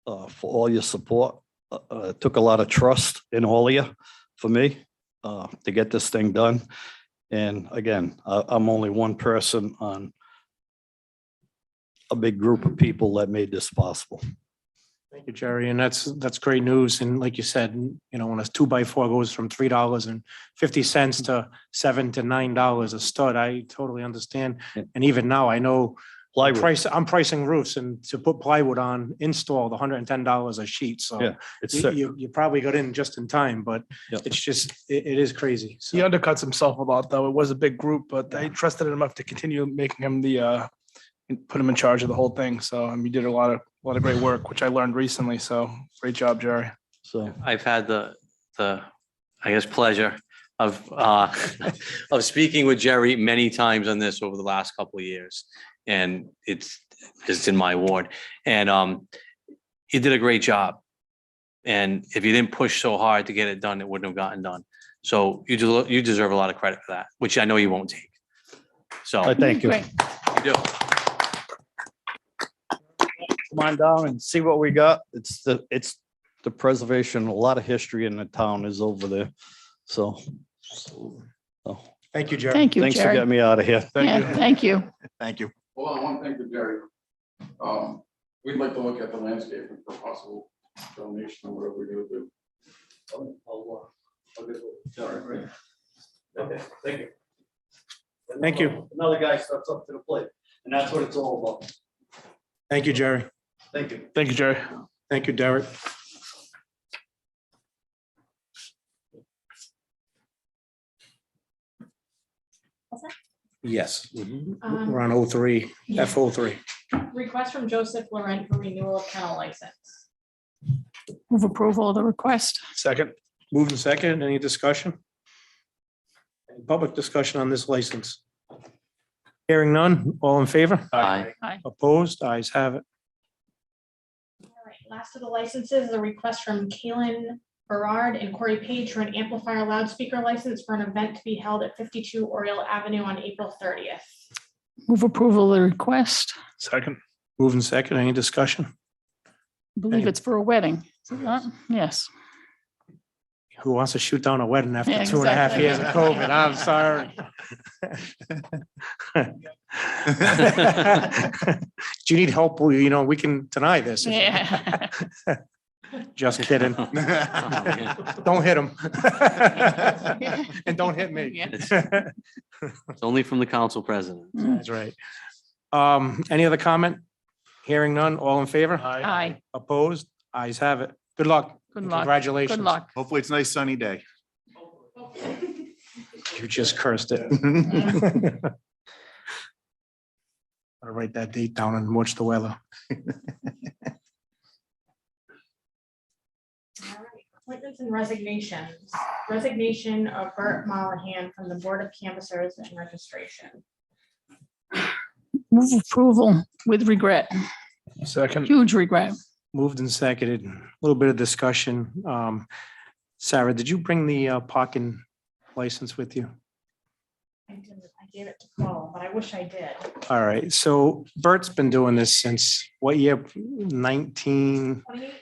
for all your support. It took a lot of trust in all of you for me to get this thing done. And again, I'm only one person on a big group of people that made this possible. Thank you, Jerry. And that's great news. And like you said, you know, when a 2x4 goes from $3.50 to $7 to $9 a stud, I totally understand. And even now, I know Plywood. I'm pricing roofs, and to put plywood on installed $110 a sheet. So Yeah, it's, you probably got in just in time, but Yep. it's just, it is crazy. He So undercuts himself a lot, though. It was a big group, but they trusted him enough to continue making him put him in charge of the whole thing. So he did a lot of great work, which I learned recently. So great job, Jerry. so I've had the, I guess, pleasure of, of speaking with Jerry many times on this over the last couple of years. And it's in my ward. And he did a great job. And if you didn't push so hard to get it done, it wouldn't have gotten done. So you deserve a lot of credit for that, which I know you won't take. So I thank you. Great. you do. Come on down and see what we got. It's the preservation, a lot of history in the town is over there. So. thank you, Jerry. Thank you, Thanks for Jerry. getting me out of here. Yeah, thank you. Thank you. Hold on, one thing to Jerry. We'd like to look at the landscaping for possible donation or whatever we're gonna do. I'll get it. All right. Okay, thank you. Thank you. Another guy steps up to the plate, and that's what it's all about. Thank you, Jerry. Thank you. Thank you, Jerry. Thank you, Derek. Yes. We're on 03, F03. Request from Joseph Laurent for renewal of kennel license. Move approval of the request. Second. Moved and second. Any discussion? Any public discussion on this license? Hearing none. All in favor? Aye. Opposed? Ayes have it. All right, last of the licenses is a request from Kaylin Berard and Corey Page for an amplifier loudspeaker license for an event to be held at 52 Oriole Avenue on April 30th. Move approval of the request. Second. Moved and second. Any discussion? I believe it's for a wedding. Is it not? Yes. Who wants to shoot down a wedding after Yeah, 2.5 years of exactly. COVID? I'm sorry. Do you need help? Well, you know, we can deny this. Yeah. Just kidding. Don't hit him. And don't hit me. Yeah. It's only from the council president. That's right. Any other comment? Hearing none, all in favor? Aye. Opposed? Ayes have it. Good luck. Good and luck. Congratulations. Good luck. Hopefully it's a nice sunny day. You just cursed it. I'll write that date down and watch the weather. All right, appointments and resignations. Resignation of Bert Mollahan from the Board of Canvassers and Registration. Move approval with regret. Second. Huge regret. Moved and seconded. A little bit of discussion. Sarah, did you bring the parking license with you? I didn't, I gave it to Paul, but I wish I did. All right, so Bert's been doing this since what year? 28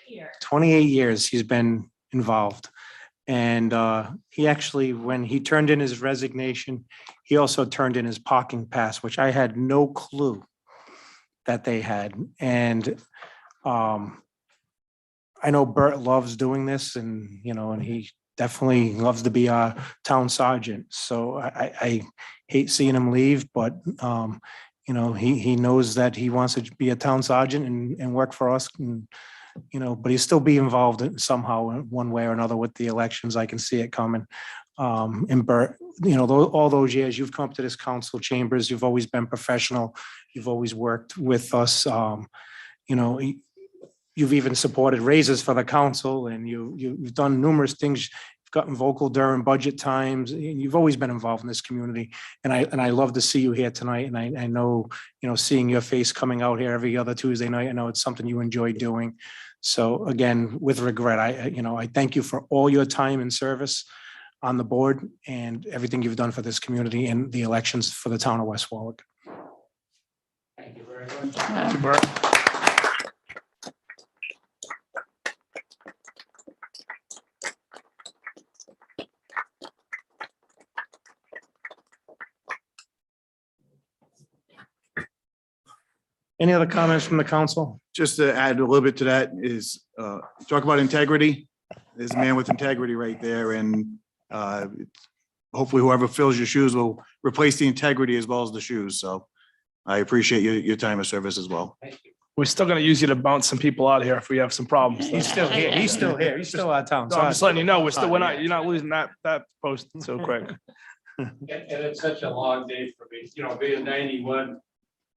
years. 28 years he's been involved. And he actually, when he turned in his resignation, he also turned in his parking pass, which I had no clue that they had. And I know Bert loves doing this, and, you know, and he definitely loves to be our town sergeant. So I hate seeing him leave, but you know, he knows that he wants to be a town sergeant and work for us, and, you know, but he'll still be involved in somehow in one way or another with the elections. I can see it coming. And Bert, you know, all those years you've come to this council chambers, you've always been professional. You've always worked with us. You know, you've even supported raises for the council, and you've done numerous things. You've gotten vocal during budget times. And you've always been involved in this community. And I love to see you here tonight. And I know, you know, seeing your face coming out here every other Tuesday night, I know it's something you enjoy doing. So again, with regret, I thank you for all your time and service on the board and everything you've done for this community and the elections for the town of West Warwick. Thank you very much. Thank you, Bert. Any other comments from the council? Just to add a little bit to that is, talk about integrity. There's a man with integrity right there, and hopefully whoever fills your shoes will replace the integrity as well as the shoes. So I appreciate your time of service as well. We're still gonna use you to bounce some people out here if we have some problems. He's still here. He's still here. He's still out of town. No, I'm just letting you know, we're not, you're not losing that post so quick. And it's such a long day for me, being 91,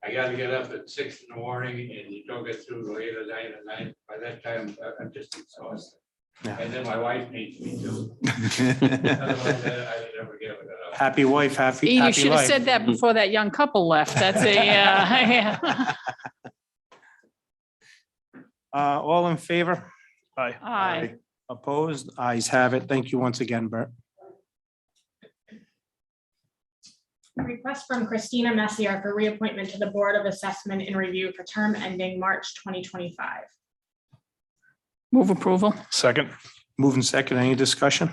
I gotta get up at 6 in the morning and you don't get through till 8 or 9 at night. By that time, I'm just exhausted. Yeah. And then my wife needs me too. Otherwise, I never get it up. Happy wife, happy You happy should have life. said that before that young couple left. That's a, yeah. All in favor? Aye. Aye. Opposed? Ayes have it. Thank you once again, Bert. Request from Christina Messier for reappointment to the Board of Assessment and Review for term ending March 2025. Move approval. Second. Moving second, any discussion?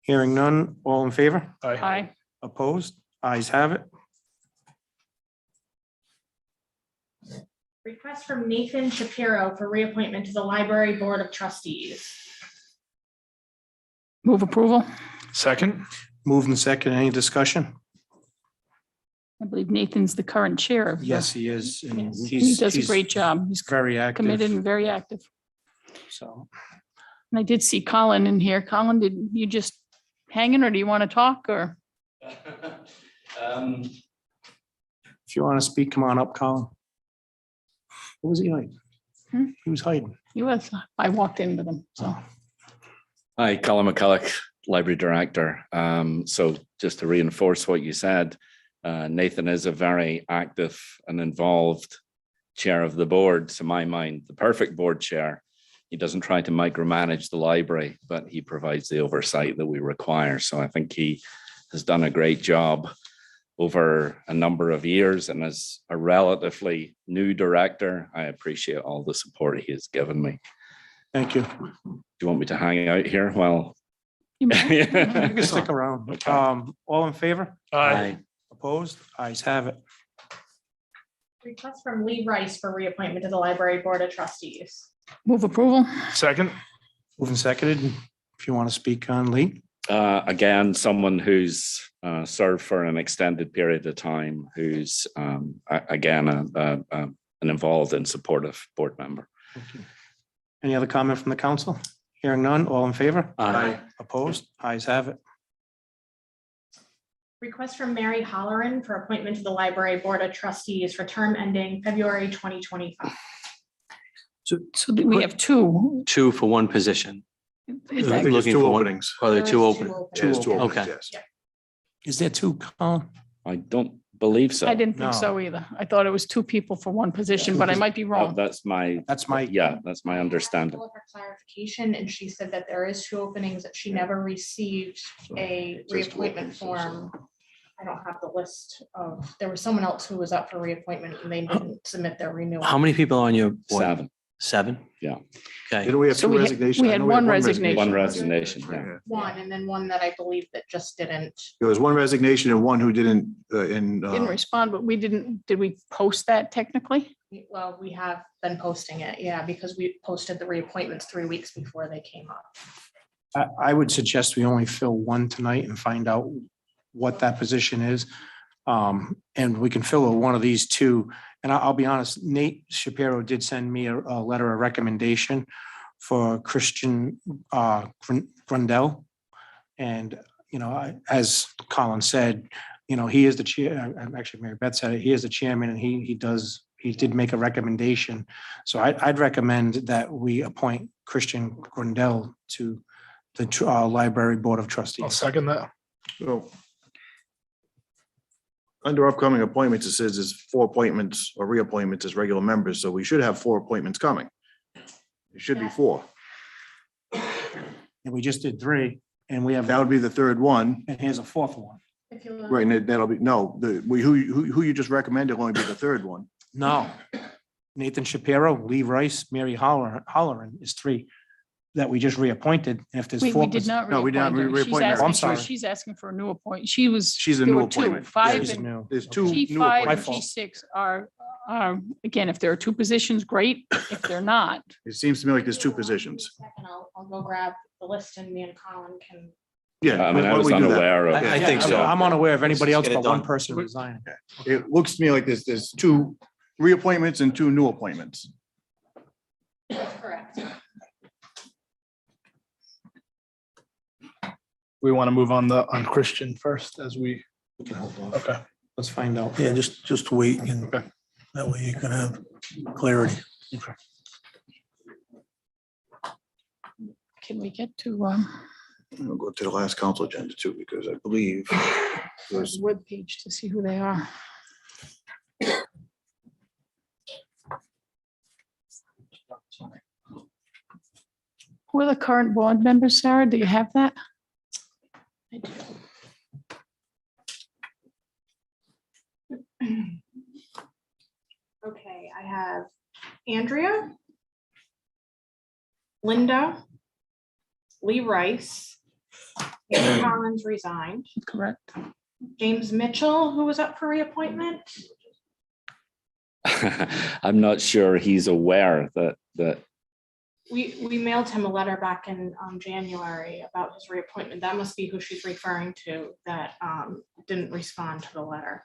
Hearing none, all in favor? Aye. Opposed? Ayes have it. Request from Nathan Shapiro for reappointment to the Library Board of Trustees. Move approval. Second. Moving second, any discussion? I believe Nathan's the current chair of. the- Yes, he is. and Yes, He he's- does a he's great job. He's Very active. committed and very active. So, And I did see Colin in here. Colin, did you just hanging or do you want to talk or? if you want to speak, come on up, Colin. What was he hiding? Hmm? He was hiding. He was, I walked in with him, so. Hi, Colin McCulloch, Library Director. So just to reinforce what you said, Nathan is a very active and involved chair of the board, to my mind, the perfect board chair. He doesn't try to micromanage the library, but he provides the oversight that we require. So I think he has done a great job over a number of years. And as a relatively new director, I appreciate all the support he has given me. Thank you. Do you want me to hang out here? Well, You can stick around. All in favor? Aye. Opposed? Ayes have it. Request from Lee Rice for reappointment to the Library Board of Trustees. Move approval. Second. Moving seconded. If you want to speak on Lee. Again, someone who's served for an extended period of time, who's again an involved and supportive board member. Any other comment from the council? Hearing none, all in favor? Aye. Opposed? Ayes have it. Request from Mary Holleran for appointment to the Library Board of Trustees for term ending February 2025. So we have two. Two for one position. Is I that- think there's Looking two for one. openings. Oh, there are two There is open. There's two openings, Okay. yes. Is there two, Colin? I don't believe so. I didn't No. think so either. I thought it was two people for one position, but I might be Oh, wrong. that's my, That's my, that's my understanding. For clarification, and she said that there is two openings, that she never received a reappointment form. I don't have the list of, there was someone else who was up for reappointment and they didn't submit their renewal. How many people are on your board? 7. 7? Yeah. Okay. Didn't we have So two we had- resignations? we I had know one resignation. One resignation, yeah. Yeah. One, and then one that I believe that just didn't. There was one resignation and one who didn't, Didn't respond, but we didn't, did we post that technically? Well, we have been posting it, yeah, because we posted the reappointments 3 weeks before they came up. I would suggest we only fill one tonight and find out what that position is. And we can fill one of these two. And I'll be honest, Nate Shapiro did send me a letter of recommendation for Christian Grundell. And, as Colin said, he is the chair, actually Mary Beth said it, he is the chairman and he did make a recommendation. So I'd recommend that we appoint Christian Grundell to the Library Board of I'll Trustees. second that. So under upcoming appointments, it says there's 4 appointments or reappointments as regular members, so we should have 4 appointments coming. It should be 4. And we just did 3 and we have, That would be the third one, and here's a 4th one. If you look- right? And that'll be, no, who you just recommended will only be the third one. No. Nathan Shapiro, Lee Rice, Mary Holleran is 3 that we just reappointed. And if there's 4. We did not. No, we did not reappoint her. She's reappoint her. asking I'm for- sorry. She's asking for a new appoint. She's a there new were two, appointment. 5 She's and new. There's 2 G5 new and My appointments. fault. G6 are Again, if there are two positions, great. If they're not, It seems to me like there's two positions. Second, I'll go grab the list and me and Colin can. Yeah. I mean, why I don't was we do that? unaware of. I think so. I'm unaware of anybody Let's else get it but one done. person resigning. It looks to me like there's two reappointments and two new appointments. Correct. We want to move on Christian first as we, We can hold off. okay. Let's find out. Yeah, just wait and that way you can have clarity. can we get to We'll go to the last council agenda too, because I believe there's webpage to see who they are? Who are the current board members, Sarah? Do you have that? I do. Okay, I have Andrea, Linda, Lee Rice, Amy Collins resigned, Correct. James Mitchell, who was up for reappointment. I'm not sure he's aware that We mailed him a letter back in January about his reappointment. That must be who she's referring to that didn't respond to the letter.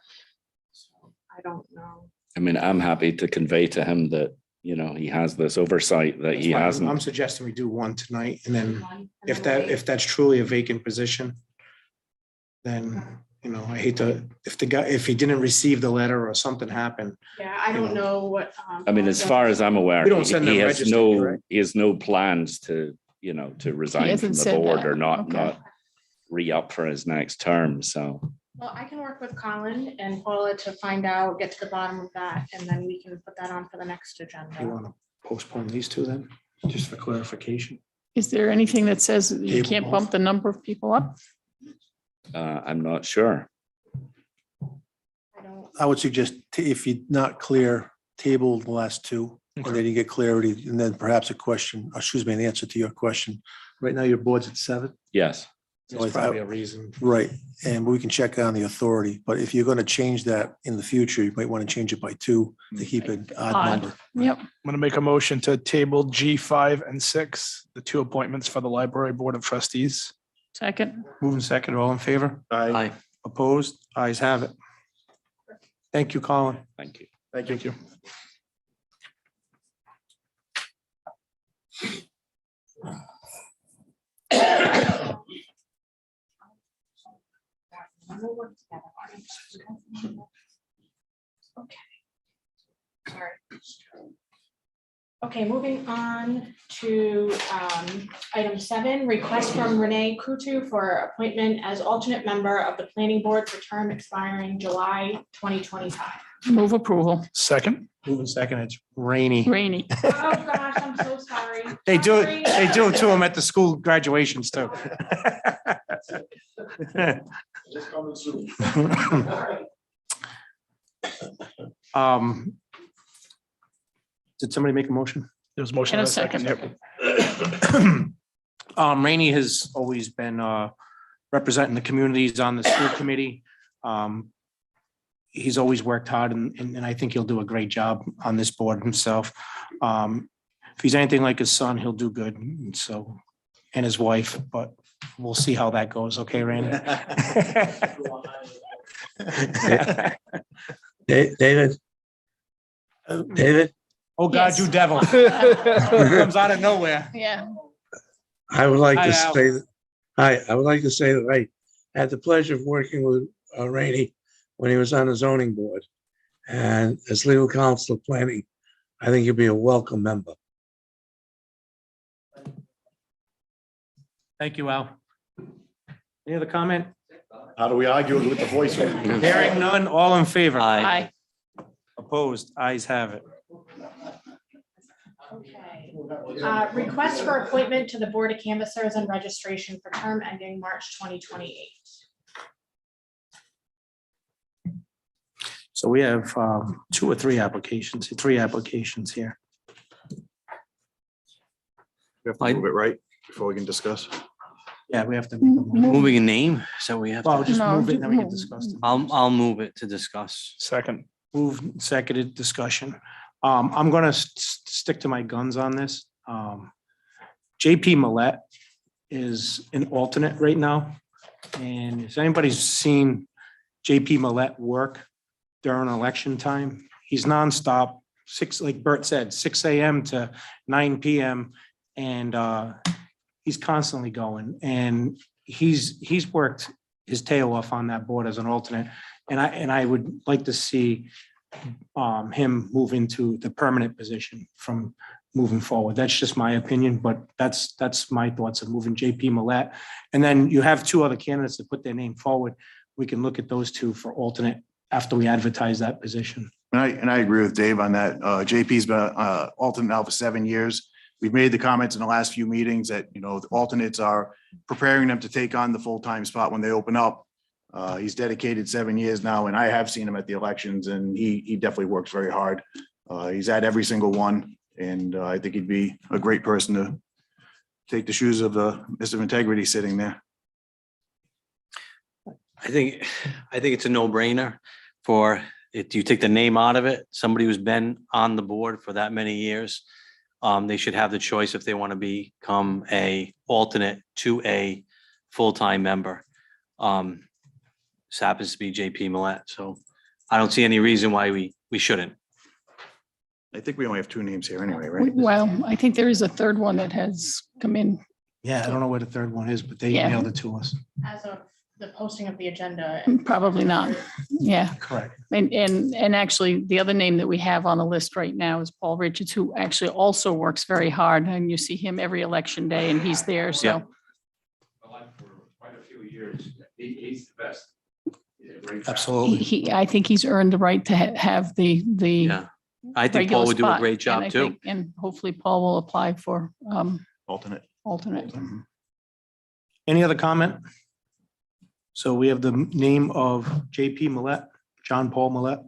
So I don't know. I mean, I'm happy to convey to him that, you know, he has this oversight that he That's fine. I'm hasn't. suggesting we do one tonight, and then One, and if then that, wait. if that's truly a vacant position, then, you know, I hate to, if the guy, if he didn't receive the letter or something happened. Yeah, I don't know what. I mean, as far as I'm aware, We don't send he them has registered, no, correct? he has no plans to, you know, to resign from hasn't the said board that. or not Okay. re-up for his next term, so. Well, I can work with Colin and Paula to find out, get to the bottom of that, and then we can put that on for the next You agenda. want to postpone these two then, just for clarification? Is there anything that says that you Table can't both. bump the number of people up? I'm not sure. I don't, I would suggest if you're not clear, table the last two, and then you get clarity, and then perhaps a question, excuse me, an answer to your question. Right now, your board's at 7. Yes. There's probably a reason. Right, and we can check on the authority, but if you're going to change that in the future, you might want to change it by 2 to keep it odd Odd. number. Yep. I'm going to make a motion to table G5 and 6, the two appointments for the Library Board of Trustees. Second. Moving second, all in favor? Aye. Opposed? Ayes have it. Thank you, Colin. Thank you. Thank you. we'll work together on it. Okay. Sorry. Okay, moving on to item 7, request from Renee Kutu for appointment as alternate member of the planning board for term expiring July 2025. Move approval. Second. Moving second, it's rainy. Rainy. Oh, gosh, I'm so sorry. They do Sorry. it, they do it to them at the school graduations too. Just coming soon. Did somebody make a motion? There was motion And and a a second. second. Yep. Rainey has always been representing the communities on the school committee. He's always worked hard and I think he'll do a great job on this board himself. If he's anything like his son, he'll do good. And so, and his wife, but we'll see how that goes. Okay, Rainey? David? David, Oh, God, Yes. you devil. Comes out of nowhere. Yeah. I would like Hi, to Al. say, hi, I would like to say that I had the pleasure of working with Rainey when he was on the zoning board. And as legal counsel of planning, I think he'd be a welcome member. Thank you, Al. Any other comment? How do we argue with the voice? Hearing none, all in favor? Aye. Opposed? Ayes have it. Okay. Request for appointment to the Board of Canvassers and Registration for term ending March 2028. So we have 2 or 3 applications, 3 applications here. We have to move it, right? Before we can discuss. Yeah, we have to. make a motion. Moving a name, so we have Well, to, just No, move it, then we can move- discuss them. I'll move it to discuss. Second. Move seconded discussion. I'm gonna stick to my guns on this. JP Millet is an alternate right now. And if anybody's seen JP Millet work during election time, he's nonstop, like Bert said, 6 a.m. to 9 p.m. And he's constantly going. And he's worked his tail off on that board as an alternate. And I would like to see him move into the permanent position from moving forward. That's just my opinion, but that's my thoughts of moving JP Millet. And then you have two other candidates that put their name forward. We can look at those two for alternate after we advertise that position. And I agree with Dave on that. JP's been alternate now for 7 years. We've made the comments in the last few meetings that, you know, the alternates are preparing them to take on the full-time spot when they open up. He's dedicated 7 years now, and I have seen him at the elections, and he definitely works very hard. He's at every single one, and I think he'd be a great person to take the shoes of the Mr. Integrity sitting there. I think it's a no-brainer for, if you take the name out of it, somebody who's been on the board for that many years, they should have the choice if they want to become a alternate to a full-time member. This happens to be JP Millet, so I don't see any reason why we shouldn't. I think we only have 2 names here anyway, right? Well, I think there is a third one that has come in. Yeah, I don't know where the third one is, but they Yeah. emailed it to us. As of the posting of the agenda. Probably not. Yeah. Correct. And actually, the other name that we have on the list right now is Paul Richards, who actually also works very hard. And you see him every election day and he's there. So For quite a few years. He's the best. He's a great guy. Absolutely. I think he's earned the right to have the Yeah, I think Paul regular would do a spot, great and job I too. think- And hopefully Paul will apply for Alternate. alternate. Any other comment? So we have the name of JP Millet, John Paul Millet.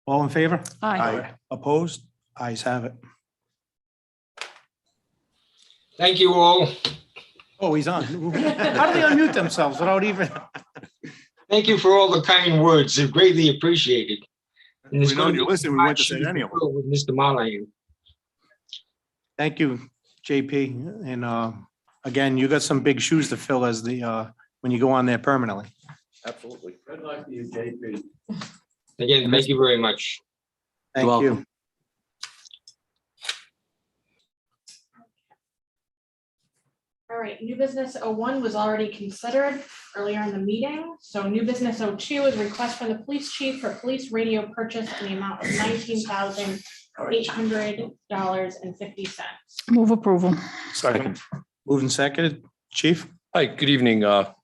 All in favor? Aye. Opposed? Ayes have it. Thank you all. Oh, he's on. How do they unmute themselves without even? Thank you for all the kind words. They're greatly appreciated. And it's We know going to you be listen, we went to say any of them. with Mr. Monahan. Thank you, JP. And again, you got some big shoes to fill as the, when you go on there permanently. Absolutely. Good luck to you, JP. Again, thank you very much. Thank You're you. welcome. All right, new business 01 was already considered earlier in the meeting. So new business 02 is request from the police chief for police radio purchase in the amount of $19,800.50. Move approval. Second. Moving seconded. Chief? Hi, good evening, town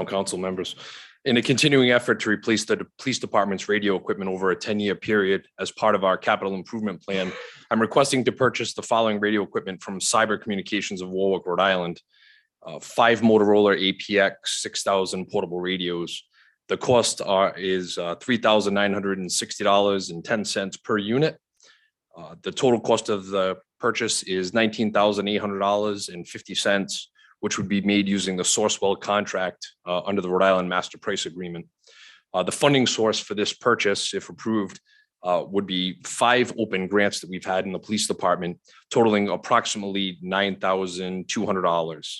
council members. In a continuing effort to replace the police department's radio equipment over a 10-year period as part of our capital improvement plan, I'm requesting to purchase the following radio equipment from Cyber Communications of Warwick, Rhode Island. 5 Motorola APX 6000 portable radios. The cost is $3,960.10 per unit. The total cost of the purchase is $19,800.50, which would be made using the Sourcewell contract under the Rhode Island Master Price Agreement. The funding source for this purchase, if approved, would be 5 open grants that we've had in the police department, totaling approximately $9,200.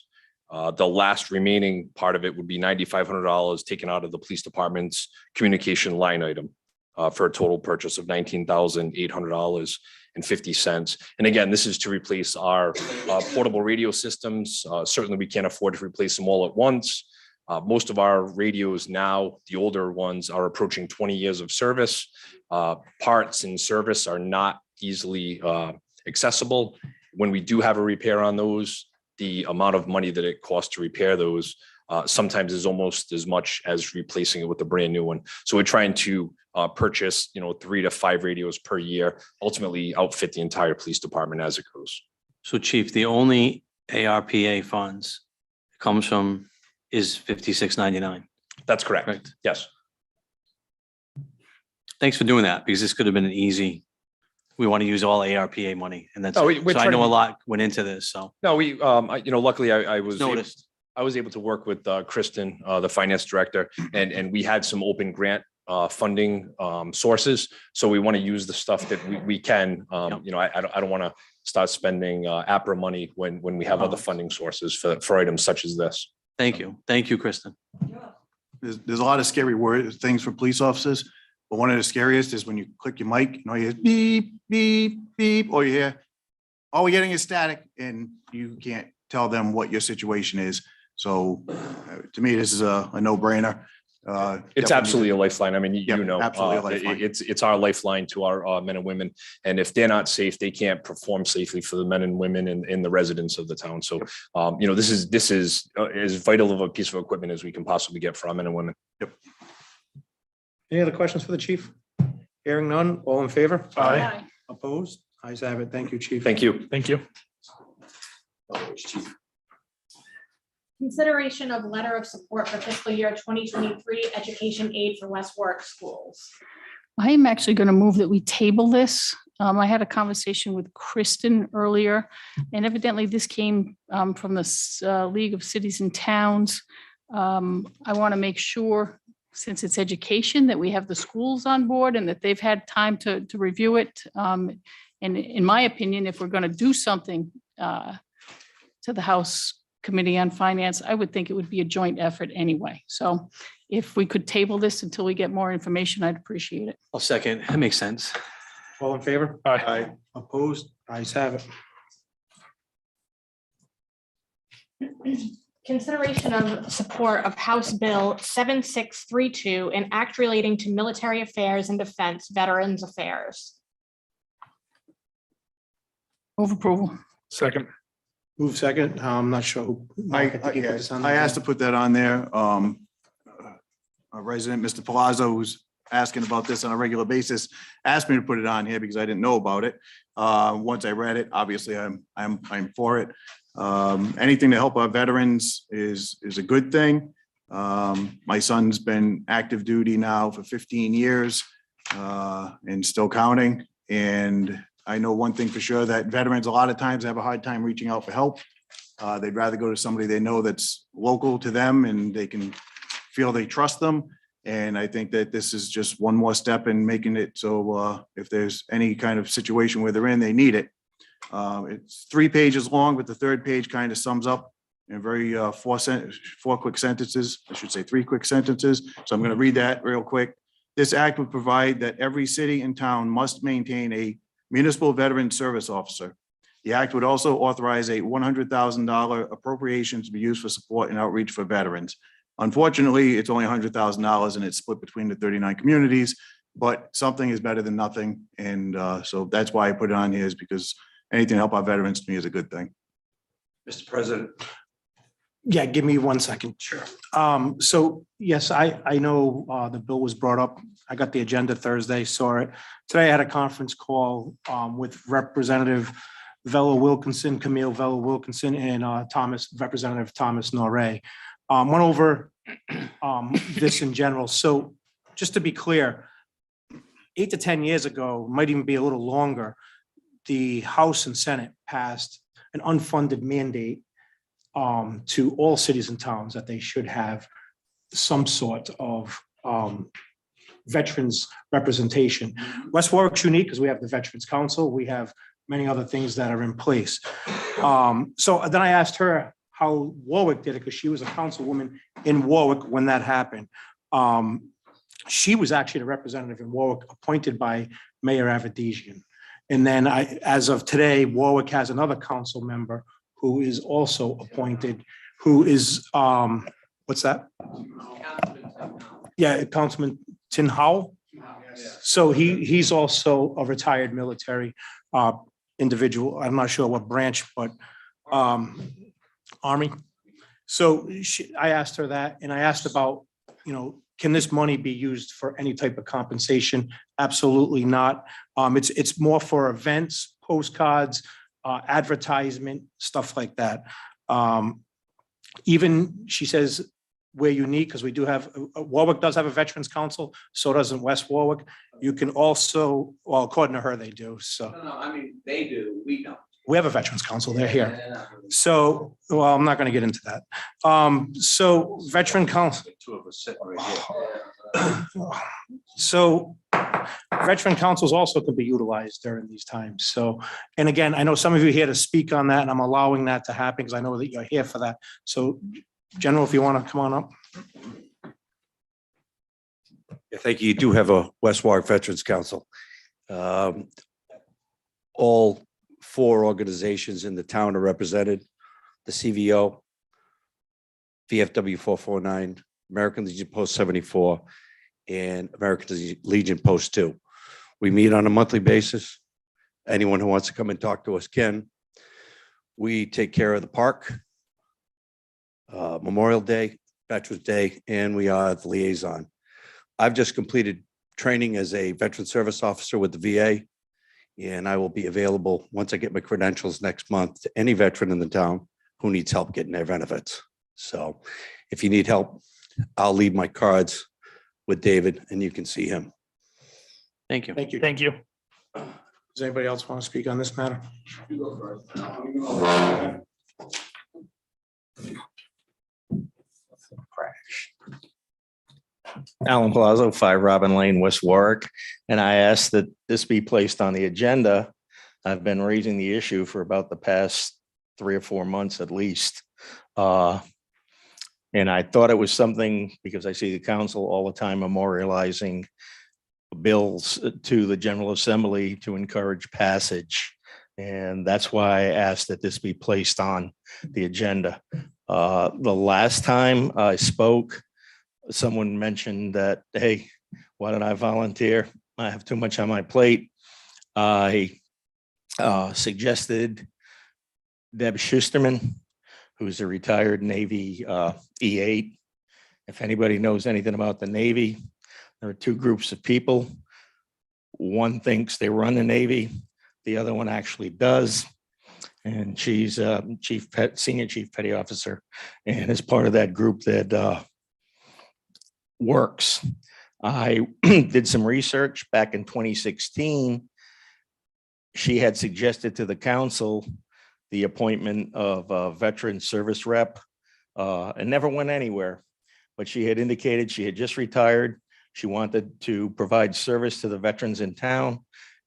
The last remaining part of it would be $9,500 taken out of the police department's communication line item for a total purchase of $19,800.50. And again, this is to replace our portable radio systems. Certainly, we can't afford to replace them all at once. Most of our radios now, the older ones, are approaching 20 years of service. Parts and service are not easily accessible. When we do have a repair on those, the amount of money that it costs to repair those sometimes is almost as much as replacing it with a brand new one. So we're trying to purchase, 3 to 5 radios per year, ultimately outfit the entire police department as it goes. So Chief, the only ARPA funds comes from is 5699. That's correct. Correct. Yes. Thanks for doing that, because this could have been an easy, we want to use all ARPA money, and that's, Oh, it. we're So I trying to know a be- lot went into this, so. No, luckily I was Noticed. I was able to work with Kristen, the finance director, and we had some open grant funding sources. So we want to use the stuff that we can. You know, I don't want to start spending APRA money when we have other funding sources for items such as this. Thank you. Thank you, Kristen. There's a lot of scary things for police officers, but one of the scariest is when you click your mic, you know, you hear beep, beep, beep, or you hear, all we're getting is static, and you can't tell them what your situation is. So to me, this is a no-brainer. It's absolutely a lifeline. I mean, you know, absolutely a lifeline. it's our lifeline to our men and women. And if they're not safe, they can't perform safely for the men and women in the residents of the town. So, you know, this is as vital of a piece of equipment as we can possibly get for our men and women. Yep. Any other questions for the chief? Hearing none, all in favor? Aye. Opposed? Ayes have it. Thank you, chief. Thank you. Thank you. Consideration of letter of support for fiscal year 2023 education aid for West Warwick schools. I am actually going to move that we table this. I had a conversation with Kristen earlier, and evidently this came from the League of Cities and Towns. I want to make sure, since it's education, that we have the schools on board and that they've had time to review it. And in my opinion, if we're going to do something to the House Committee on Finance, I would think it would be a joint effort anyway. So if we could table this until we get more information, I'd appreciate it. I'll second. That makes sense. All in favor? Aye. Opposed? Ayes have it. Consideration of support of House Bill 7632, an act relating to military affairs and defense, veterans affairs. Move approval. Second. Move second. I'm not sure. who- Mark, think you put this on I the asked to put that on there. A resident, Mr. Palazzo, who's asking about this on a regular basis, asked me to put it on here because I didn't know about it. Once I read it, obviously I'm for it. Anything to help our veterans is a good thing. My son's been active duty now for 15 years and still counting. And I know one thing for sure, that veterans a lot of times have a hard time reaching out for help. They'd rather go to somebody they know that's local to them and they can feel they trust them. And I think that this is just one more step in making it so if there's any kind of situation where they're in, they need it. It's 3 pages long, but the third page kind of sums up in very 4 quick sentences. I should say 3 quick sentences. So I'm going to read that real quick. This act would provide that every city and town must maintain a municipal veteran service officer. The act would also authorize a $100,000 appropriation to be used for support and outreach for veterans. Unfortunately, it's only $100,000 and it's split between the 39 communities, but something is better than nothing. And so that's why I put it on here, is because anything to help our veterans to me is a good thing. Mr. President. Yeah, give me 1 second. Sure. So yes, I know the bill was brought up. I got the agenda Thursday, saw it. Today I had a conference call with Representative Vella Wilkinson, Camille Vella Wilkinson, and Representative Thomas Norray. Went over this in general. So just to be clear, 8 to 10 years ago, might even be a little longer, the House and Senate passed an unfunded mandate to all cities and towns that they should have some sort of veterans representation. West Warwick's unique because we have the Veterans Council. We have many other things that are in place. So then I asked her how Warwick did it, because she was a councilwoman in Warwick when that happened. She was actually the representative in Warwick appointed by Mayor Avedisian. And then as of today, Warwick has another council member who is also appointed, who is, what's that? Yeah, Councilman Tin Howell. So he's also a retired military individual. I'm not sure what branch, but Army. So I asked her that, and I asked about, can this money be used for any type of compensation? Absolutely not. It's more for events, postcards, advertisement, stuff like that. Even she says we're unique because we do have, Warwick does have a Veterans Council, so doesn't West Warwick. You can also, well, according to her, they do, so. No, I mean, they do, we don't. We have a Veterans Council, they're here. So, well, I'm not going to get into that. So Veteran Council. Two of us sitting right here. So veteran councils also can be utilized during these times. So, and again, I know some of you are here to speak on that, and I'm allowing that to happen because I know that you're here for that. So General, if you want to come on up. Yeah, thank you. You do have a West Warwick Veterans Council. All 4 organizations in the town are represented: the CVO, VFW 449, American Legion Post 74, and American Legion Post 2. We meet on a monthly basis. Anyone who wants to come and talk to us can. We take care of the park, Memorial Day, Veterans Day, and we are the liaison. I've just completed training as a veteran service officer with the VA, and I will be available once I get my credentials next month to any veteran in the town who needs help getting their benefits. So if you need help, I'll leave my cards with David and you can see him. Thank you. Thank you. Thank you. Does anybody else want to speak on this matter? Alan Palazzo, 5 Robin Lane, West Warwick, and I asked that this be placed on the agenda. I've been raising the issue for about the past 3 or 4 months at least. And I thought it was something, because I see the council all the time memorializing bills to the General Assembly to encourage passage. And that's why I asked that this be placed on the agenda. The last time I spoke, someone mentioned that, hey, why don't I volunteer? I have too much on my plate. I suggested Deb Schusterman, who's a retired Navy E8. If anybody knows anything about the Navy, there are 2 groups of people. One thinks they run the Navy. The other one actually does. And she's senior chief petty officer, and is part of that group that works. I did some research back in 2016. She had suggested to the council the appointment of a veteran service rep, and never went anywhere. But she had indicated she had just retired. She wanted to provide service to the veterans in town.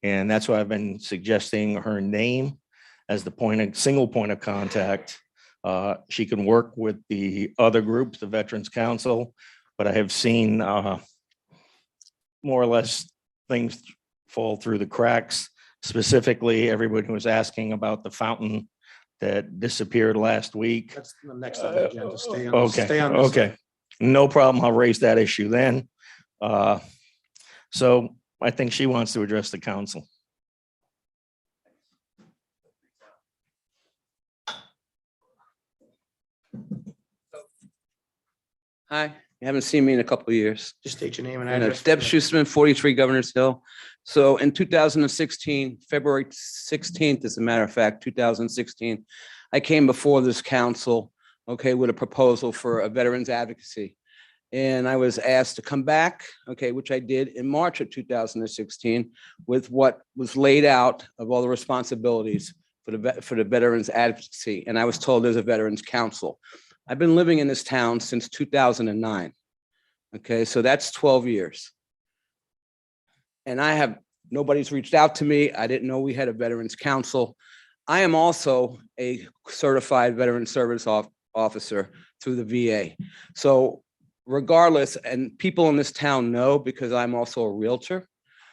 And that's why I've been suggesting her name as the single point of contact. She can work with the other groups, the Veterans Council, but I have seen more or less things fall through the cracks. Specifically, everybody was asking about the fountain that disappeared last week. That's the next on the agenda. Stay on. Okay, Stay on this. okay. No problem. I'll raise that issue then. So I think she wants to address the council. Hi, you haven't seen me in a couple of years. Just state your name and And address. Deb Schusterman, 43 Governors Hill. So in 2016, February 16th, as a matter of fact, 2016, I came before this council, okay, with a proposal for a veterans advocacy. And I was asked to come back, okay, which I did in March of 2016 with what was laid out of all the responsibilities for the veterans advocacy. And I was told there's a veterans council. I've been living in this town since 2009. Okay, so that's 12 years. And nobody's reached out to me. I didn't know we had a veterans council. I am also a certified veteran service officer through the VA. So regardless, and people in this town know because I'm also a realtor.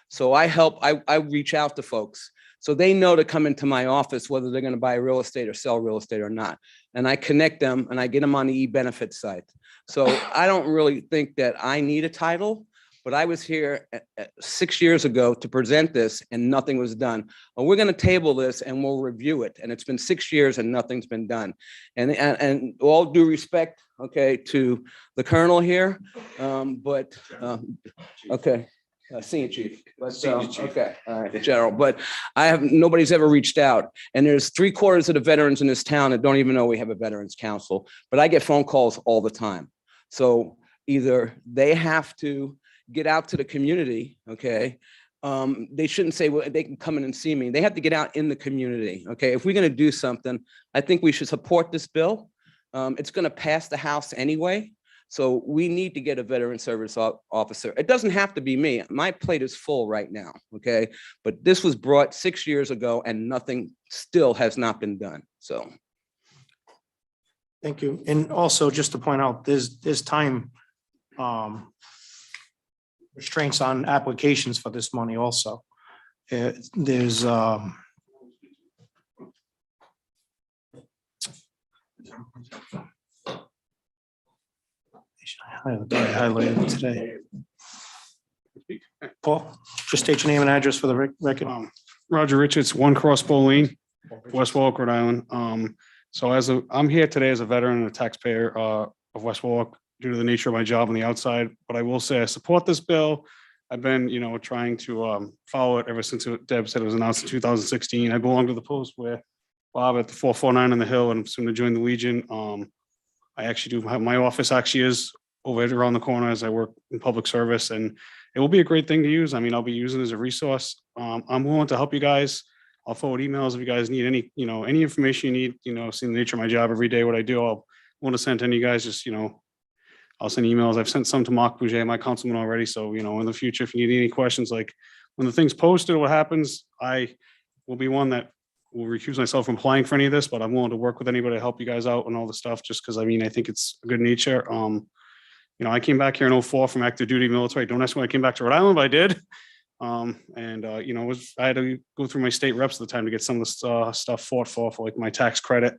So I reach out to folks. So they know to come into my office, whether they're going to buy real estate or sell real estate or not. And I connect them and I get them on the e-benefit site. So I don't really think that I need a title, but I was here 6 years ago to present this and nothing was done. Well, we're going to table this and we'll review it. And it's been 6 years and nothing's been done. And all due respect, okay, to the colonel here, but okay. Senior chief. Okay, all right, general. But nobody's ever reached out. And there's 3/4 of the veterans in this town that don't even know we have a veterans council. But I get phone calls all the time. So either they have to get out to the community, okay? They shouldn't say, well, they can come in and see me. They have to get out in the community, okay? If we're gonna do something, I think we should support this bill. It's gonna pass the House anyway. So we need to get a veteran service officer. It doesn't have to be me. My plate is full right now, okay? But this was brought 6 years ago and nothing still has not been done, so. Thank you. And also, just to point out, there's time restraints on applications for this money also. There's I highlighted it today. Paul, just state your name and address for the record. Roger Richards, 1 Crossbow Lane, West Warwick, Rhode Island. So I'm here today as a veteran and a taxpayer of West Warwick due to the nature of my job on the outside. But I will say I support this bill. I've been, trying to follow it ever since Deb said it was announced in 2016. I belong to the post where Bob at the 449 on the Hill, and I'm soon to join the Legion. I actually do have, my office actually is over around the corner as I work in public service, and it will be a great thing to use. I mean, I'll be using it as a resource. I'm willing to help you guys. I'll forward emails if you guys need any, any information you need, seeing the nature of my job every day, what I do, I'll want to send to any of you guys, just, I'll send emails. I've sent some to Mark Bouger, my councilman already. So, in the future, if you need any questions, like when the thing's posted, what happens, I will be one that will recuse myself from applying for any of this, but I'm willing to work with anybody to help you guys out and all the stuff, just because, I think it's a good nature. I came back here in 2004 from active duty military. Don't ask me when I came back to Rhode Island, but I did. I had to go through my state reps at the time to get some of the stuff fought for like my tax credit.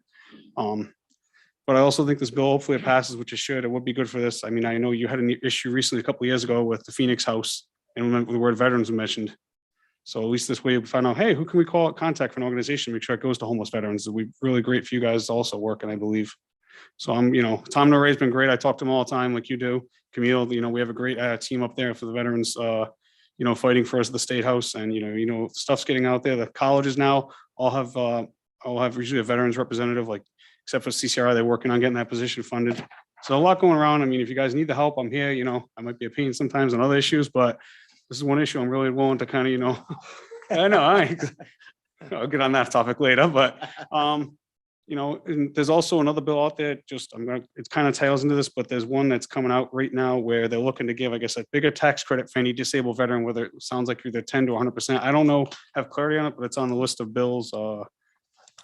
But I also think this bill, hopefully it passes, which it should. It would be good for this. I know you had an issue recently a couple of years ago with the Phoenix House, and the word veterans was mentioned. So at least this way we find out, hey, who can we contact for an organization, make sure it goes to homeless veterans. It'd be really great for you guys to also work, and I believe. So Tom Noray's been great. I talk to him all the time, like you do. Camille, we have a great team up there for the veterans, fighting for us at the State House, and stuff's getting out there. The colleges now all have usually a veterans representative, like except for CCRI, they're working on getting that position funded. So a lot going around. If you guys need the help, I'm here. I might be a pain sometimes on other issues, but this is one issue I'm really willing to kind of, I know I'll get on that topic later, but and there's also another bill out there. It kind of tails into this, but there's one that's coming out right now where they're looking to give, I guess, a bigger tax credit for any disabled veteran, whether it sounds like either 10 to 100%. I don't know, have clarity on it, but it's on the list of bills.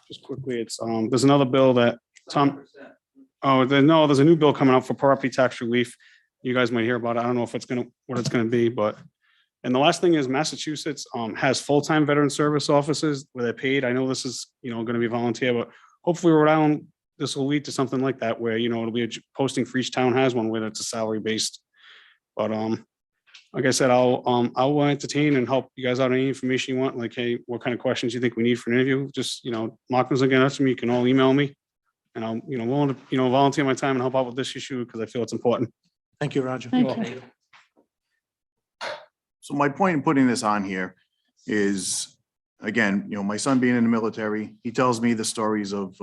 Just quickly, it's there's another bill that Tom. Oh, there's a new bill coming out for property tax relief. You guys might hear about it. I don't know if what it's gonna be, but. And the last thing is Massachusetts has full-time veteran service offices where they're paid. I know this is, going to be volunteer, but hopefully Rhode Island, this will lead to something like that where, it'll be a posting for each town has one where it's a salary based. But like I said, I'll entertain and help you guys out any information you want, like, hey, what kind of questions you think we need for an interview? Just, Mark was again, to me, you can all email me. And I'm, willing to, volunteer my time and help out with this issue because I feel it's important. Thank you, Roger. Thank you. So my point in putting this on here is, again, my son being in the military, he tells me the stories of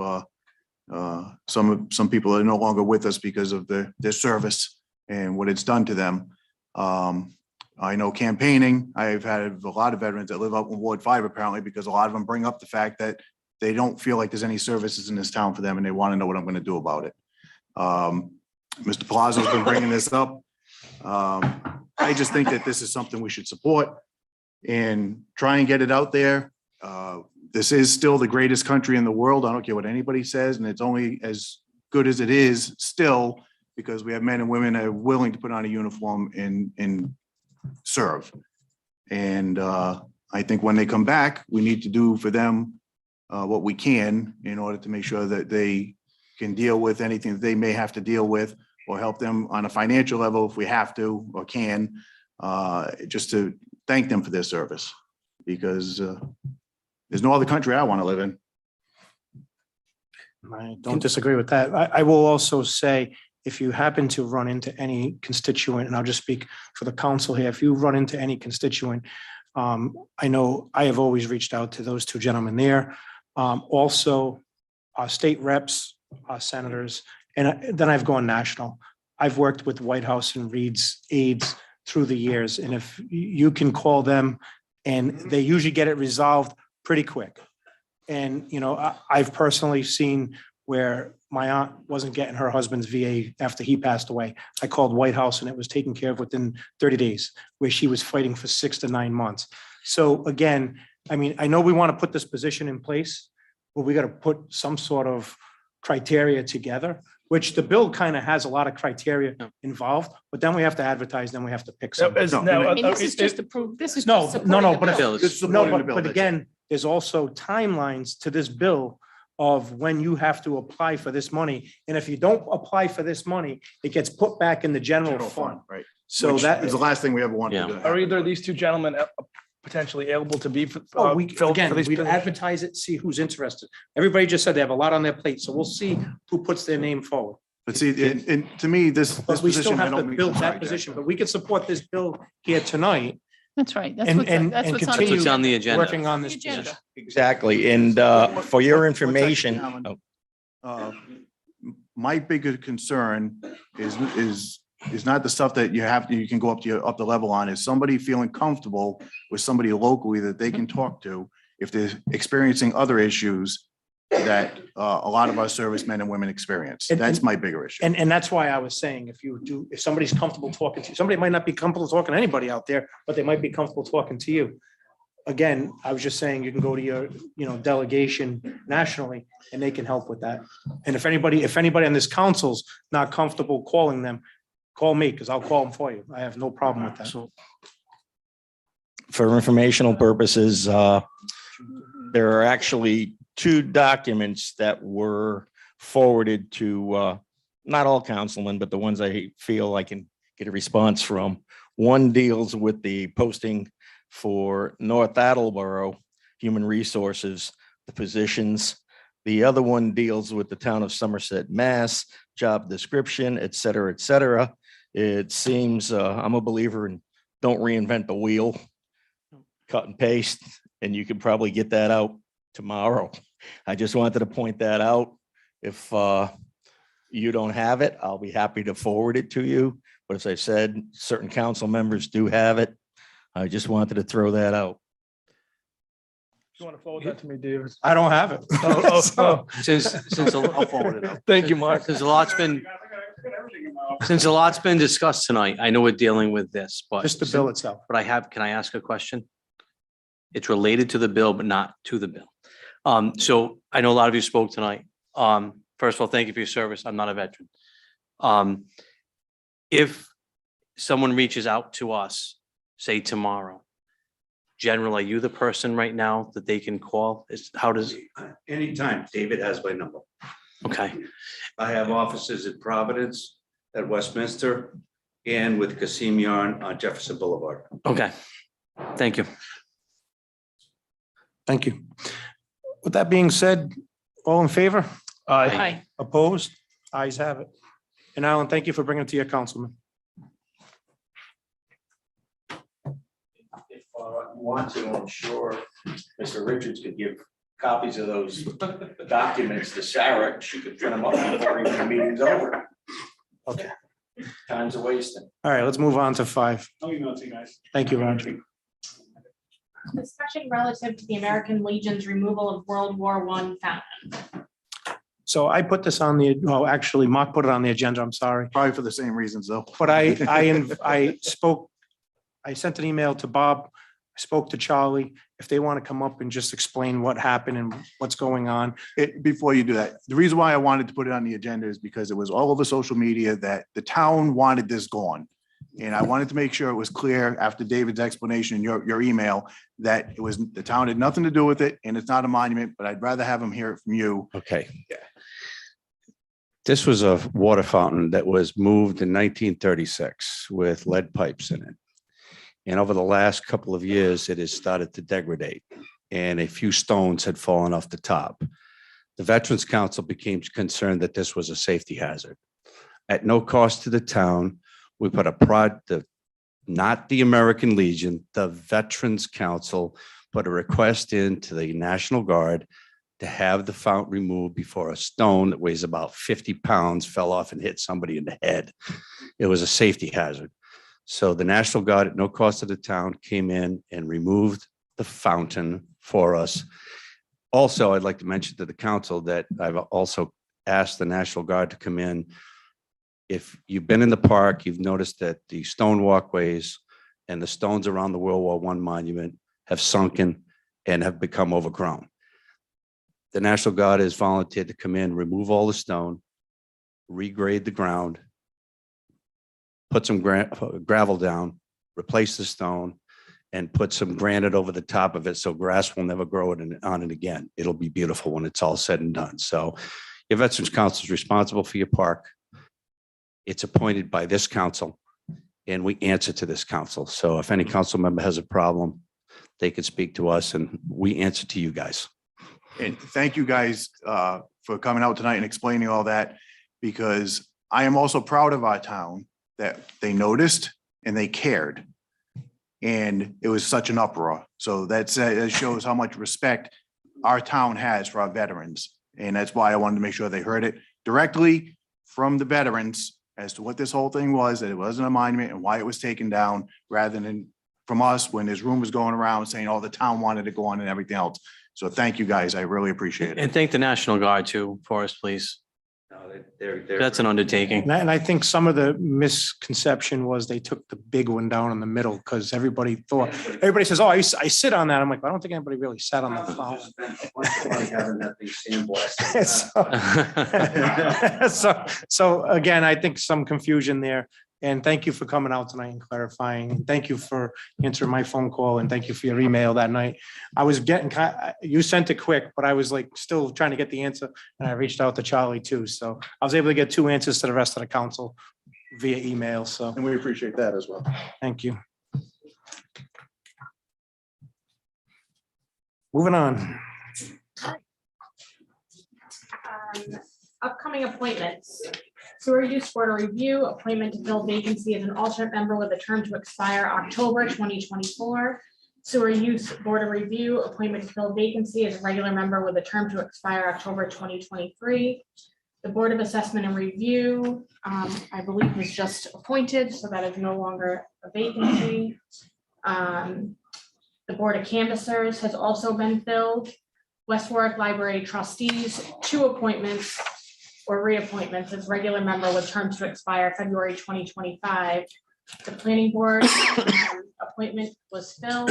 some people that are no longer with us because of their service and what it's done to them. I know campaigning, I've had a lot of veterans that live up in Ward 5 apparently, because a lot of them bring up the fact that they don't feel like there's any services in this town for them and they want to know what I'm going to do about it. Mr. Palazzo's been bringing this up. I just think that this is something we should support and try and get it out there. This is still the greatest country in the world. I don't care what anybody says, and it's only as good as it is still because we have men and women that are willing to put on a uniform and serve. And I think when they come back, we need to do for them what we can in order to make sure that they can deal with anything that they may have to deal with, or help them on a financial level if we have to or can, just to thank them for their service, because there's no other country I want to live in. I don't disagree with that. I will also say, if you happen to run into any constituent, and I'll just speak for the council here, if you run into any constituent, I know I have always reached out to those two gentlemen there. Also, state reps, senators, and then I've gone national. I've worked with White House and Reed's aides through the years. And if you can call them, and they usually get it resolved pretty quick. And, I've personally seen where my aunt wasn't getting her husband's VA after he passed away. I called White House and it was taken care of within 30 days, where she was fighting for 6 to 9 months. So again, I mean, I know we want to put this position in place, but we got to put some sort of criteria together, which the bill kind of has a lot of criteria involved, but then we have to advertise, then we have to pick some. As- No, now, I I mean, this is just approved, this is No, just no, supporting no, the but bill. It's no, supporting the but bill, that's it. again, there's also timelines to this bill of when you have to apply for this money. And if you don't apply for this money, it gets put back in the general fund. Right. So Which that is the last thing we ever wanted to do. Are either of these two gentlemen potentially able to be Oh, we, filled again, for these we positions? advertise it, see who's interested. Everybody just said they have a lot on their plate, so we'll see who puts their name forward. But see, and to me, this But we still position, I have to don't mean. build sorry, that Jack. position, but we can support this bill here tonight That's right. That's and, what's, and, that's and what's on continue What's on the agenda. working on the this agenda. position. Exactly. And for your information, Alan, oh, My bigger concern is not the stuff that you can go up the level on, is somebody feeling comfortable with somebody locally that they can talk to if they're experiencing other issues that a lot of our servicemen and women experience. And- That's my bigger issue. And that's why I was saying, if somebody's comfortable talking to you, somebody might not be comfortable talking to anybody out there, but they might be comfortable talking to you. Again, I was just saying, you can go to your, delegation nationally and they can help with that. And if anybody on this council's not comfortable calling them, call me, because I'll call them for you. I have no problem with that. so for informational purposes, there are actually 2 documents that were forwarded to not all councilmen, but the ones I feel I can get a response from. One deals with the posting for North Attleboro Human Resources, the positions. The other one deals with the town of Somerset, Mass, job description, et cetera, et cetera. It seems, I'm a believer in don't reinvent the wheel, cut and paste, and you can probably get that out tomorrow. I just wanted to point that out. If you don't have it, I'll be happy to forward it to you. But as I said, certain council members do have it. I just wanted to throw that out. You want to forward that to me, David? I don't have it. Oh. Since I'll forward it out. Thank you, Mark. Since a lot's been discussed tonight, I know we're dealing with this, but. Just the bill itself. But can I ask a question? It's related to the bill, but not to the bill. So I know a lot of you spoke tonight. First of all, thank you for your service. I'm not a veteran. If someone reaches out to us, say tomorrow, General, are you the person right now that they can call? How does? Anytime, David has my number. Okay, I have offices at Providence, at Westminster, and with Kasim Yarn on Jefferson Boulevard. okay. Thank you. Thank you. With that being said, all in favor? Aye. Opposed? Ayes have it. And Alan, thank you for bringing it to your councilman. If you want to, I'm sure Mr. Richards could give copies of those documents to Sarah. She could print them up before even the meeting's over. Okay. Time's a wasting. All right, let's move on to 5. I'll email it to you guys. Thank you, Roger. Discussion relative to the American Legion's removal of World War I fountain. So I put this on actually, Mark put it on the agenda. I'm sorry. Probably for the same reasons, though. But I sent an email to Bob. I spoke to Charlie. If they want to come up and just explain what happened and what's going on. Before you do that, the reason why I wanted to put it on the agenda is because it was all over social media that the town wanted this gone. And I wanted to make sure it was clear after David's explanation in your email that it was, the town had nothing to do with it and it's not a monument, but I'd rather have them hear it from you. Okay. This was a water fountain that was moved in 1936 with lead pipes in it. And over the last couple of years, it has started to degrade and a few stones had fallen off the top. The Veterans Council became concerned that this was a safety hazard. At no cost to the town, we put not the American Legion, the Veterans Council put a request into the National Guard to have the fountain removed before a stone that weighs about 50 pounds fell off and hit somebody in the head. It was a safety hazard. So the National Guard, at no cost to the town, came in and removed the fountain for us. Also, I'd like to mention to the council that I've also asked the National Guard to come in. If you've been in the park, you've noticed that the stone walkways and the stones around the World War I monument have sunken and have become overgrown. The National Guard has volunteered to come in, remove all the stone, regrade the ground, put some gravel down, replace the stone, and put some granite over the top of it so grass will never grow on it again. It'll be beautiful when it's all said and done. So your Veterans Council is responsible for your park. It's appointed by this council, and we answer to this council. So if any council member has a problem, they could speak to us, and we answer to you guys. And thank you guys for coming out tonight and explaining all that, because I am also proud of our town that they noticed and they cared. And it was such an uproar. So that shows how much respect our town has for our veterans. And that's why I wanted to make sure they heard it directly from the veterans as to what this whole thing was, that it wasn't a monument and why it was taken down, rather than from us when there's rumors going around saying, oh, the town wanted to go on and everything else. So thank you guys. I really appreciate it. And thank the National Guard too, for us, please. That's an undertaking. And I think some of the misconception was they took the big one down in the middle because everybody says, oh, I sit on that. I'm like, I don't think anybody really sat on the phone. So again, I think some confusion there. And thank you for coming out tonight and clarifying. And thank you for answering my phone call, and thank you for your email that night. I was getting, you sent it quick, but I was like still trying to get the answer, and I reached out to Charlie too. So I was able to get 2 answers to the rest of the council via email. So. And we appreciate that as well. Thank you. Moving on. Upcoming appointments. Sewer Use Board of Review, appointment to fill vacancy as an alternate member with a term to expire October 2024. Sewer Use Board of Review, appointment to fill vacancy as a regular member with a term to expire October 2023. The Board of Assessment and Review, I believe, was just appointed, so that is no longer a vacancy. The Board of Canvassers has also been filled. West Warwick Library Trustees, 2 appointments or reappointments as regular member with terms to expire February 2025. The Planning Board appointment was filled.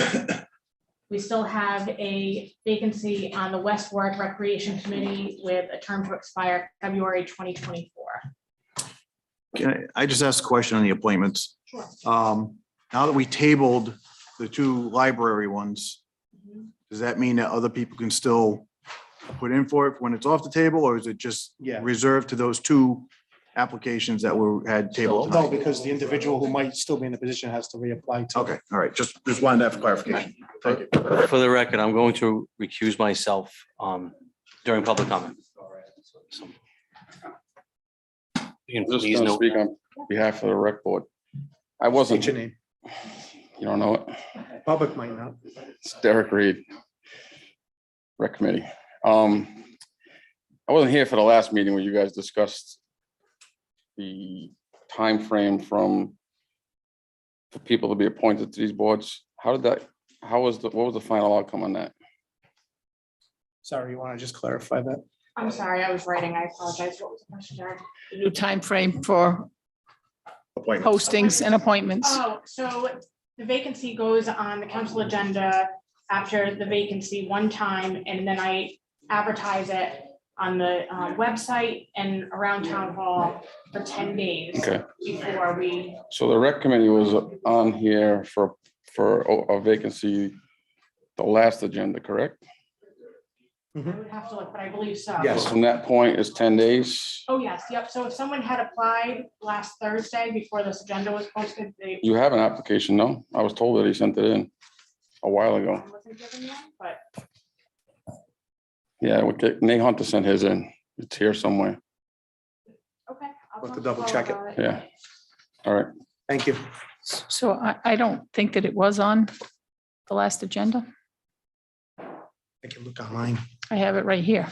We still have a vacancy on the West Warwick Recreation Committee with a term to expire February 2024. Can I just ask a question on the appointments? Sure. Now that we tabled the 2 library ones, does that mean that other people can still put in for it when it's off the table, or is it just reserved to those 2 applications that had tabled? No, because the individual who might still be in the position has to reapply to. Okay, all right, just wanted to have clarification. Thank you. For the record, I'm going to recuse myself during public comment. So, you can Just please gonna note speak that. on behalf of the rec board. I wasn't, State your name. you don't know it, Public might not. it's Derek Reed. Rec committee. I wasn't here for the last meeting where you guys discussed the time frame for people to be appointed to these boards. What was the final outcome on that? Sorry, you want to just clarify that? I'm sorry, I was writing. I apologize. What was the question, Jared? The new timeframe for Appointments. postings and appointments. Oh, so the vacancy goes on the council agenda after the vacancy one time, and then I advertise it on the website and around town hall for 10 days Okay. before we. So the rec committee was on here for a vacancy, the last agenda, correct? I would have to look, but I believe so. So from that point is 10 days. Oh, yes, yep. So if someone had applied last Thursday before this agenda was posted, they You have an application, no? I was told that he sent it in a while ago. wasn't given one, but Yeah, Nate Hunter sent his in. It's here somewhere. okay. We'll have to double check it. Yeah. All right. Thank you. So I don't think that it was on the last agenda. I can look online. I have it right here.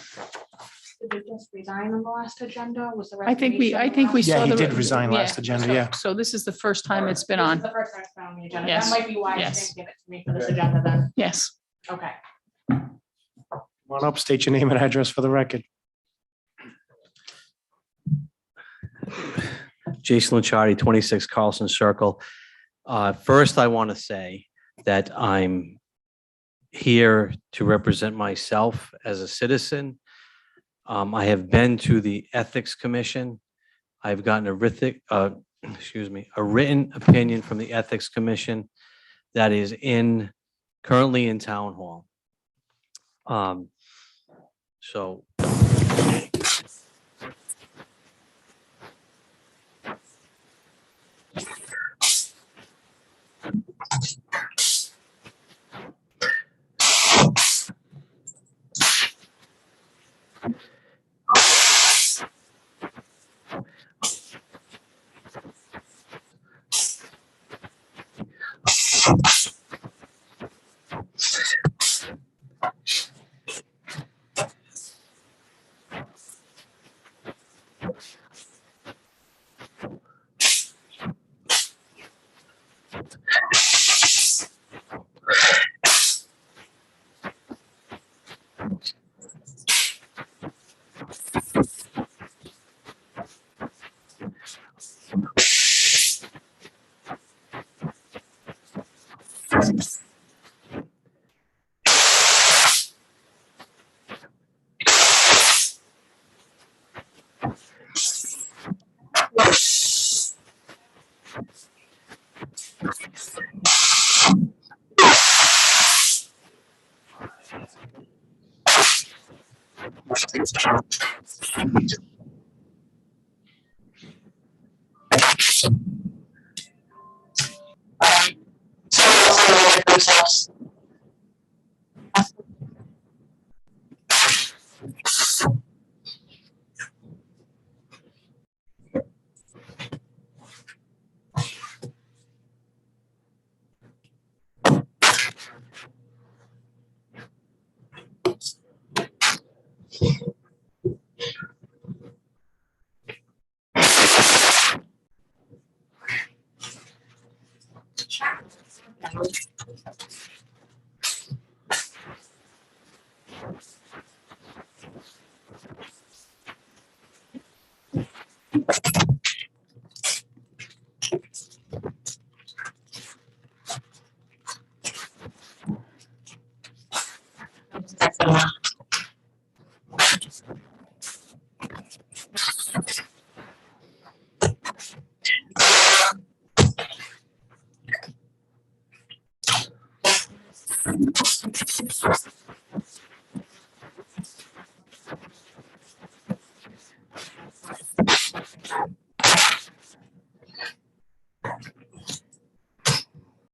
Did they just resign on the last agenda? Was the I think we resignation saw. Yeah, he the- did resign last agenda, yeah. So this is the first time it's been This is on. the first time it's been on the agenda. That Yes, might be why you yes. didn't give it to me for this agenda then. Yes. Okay. Come on up, state your name and address for the record. Jason Licciardi, 26 Carlson Circle. First, I want to say that I'm here to represent myself as a citizen. I have been to the Ethics Commission. I've gotten a written opinion from the Ethics Commission that is currently in Town Hall. So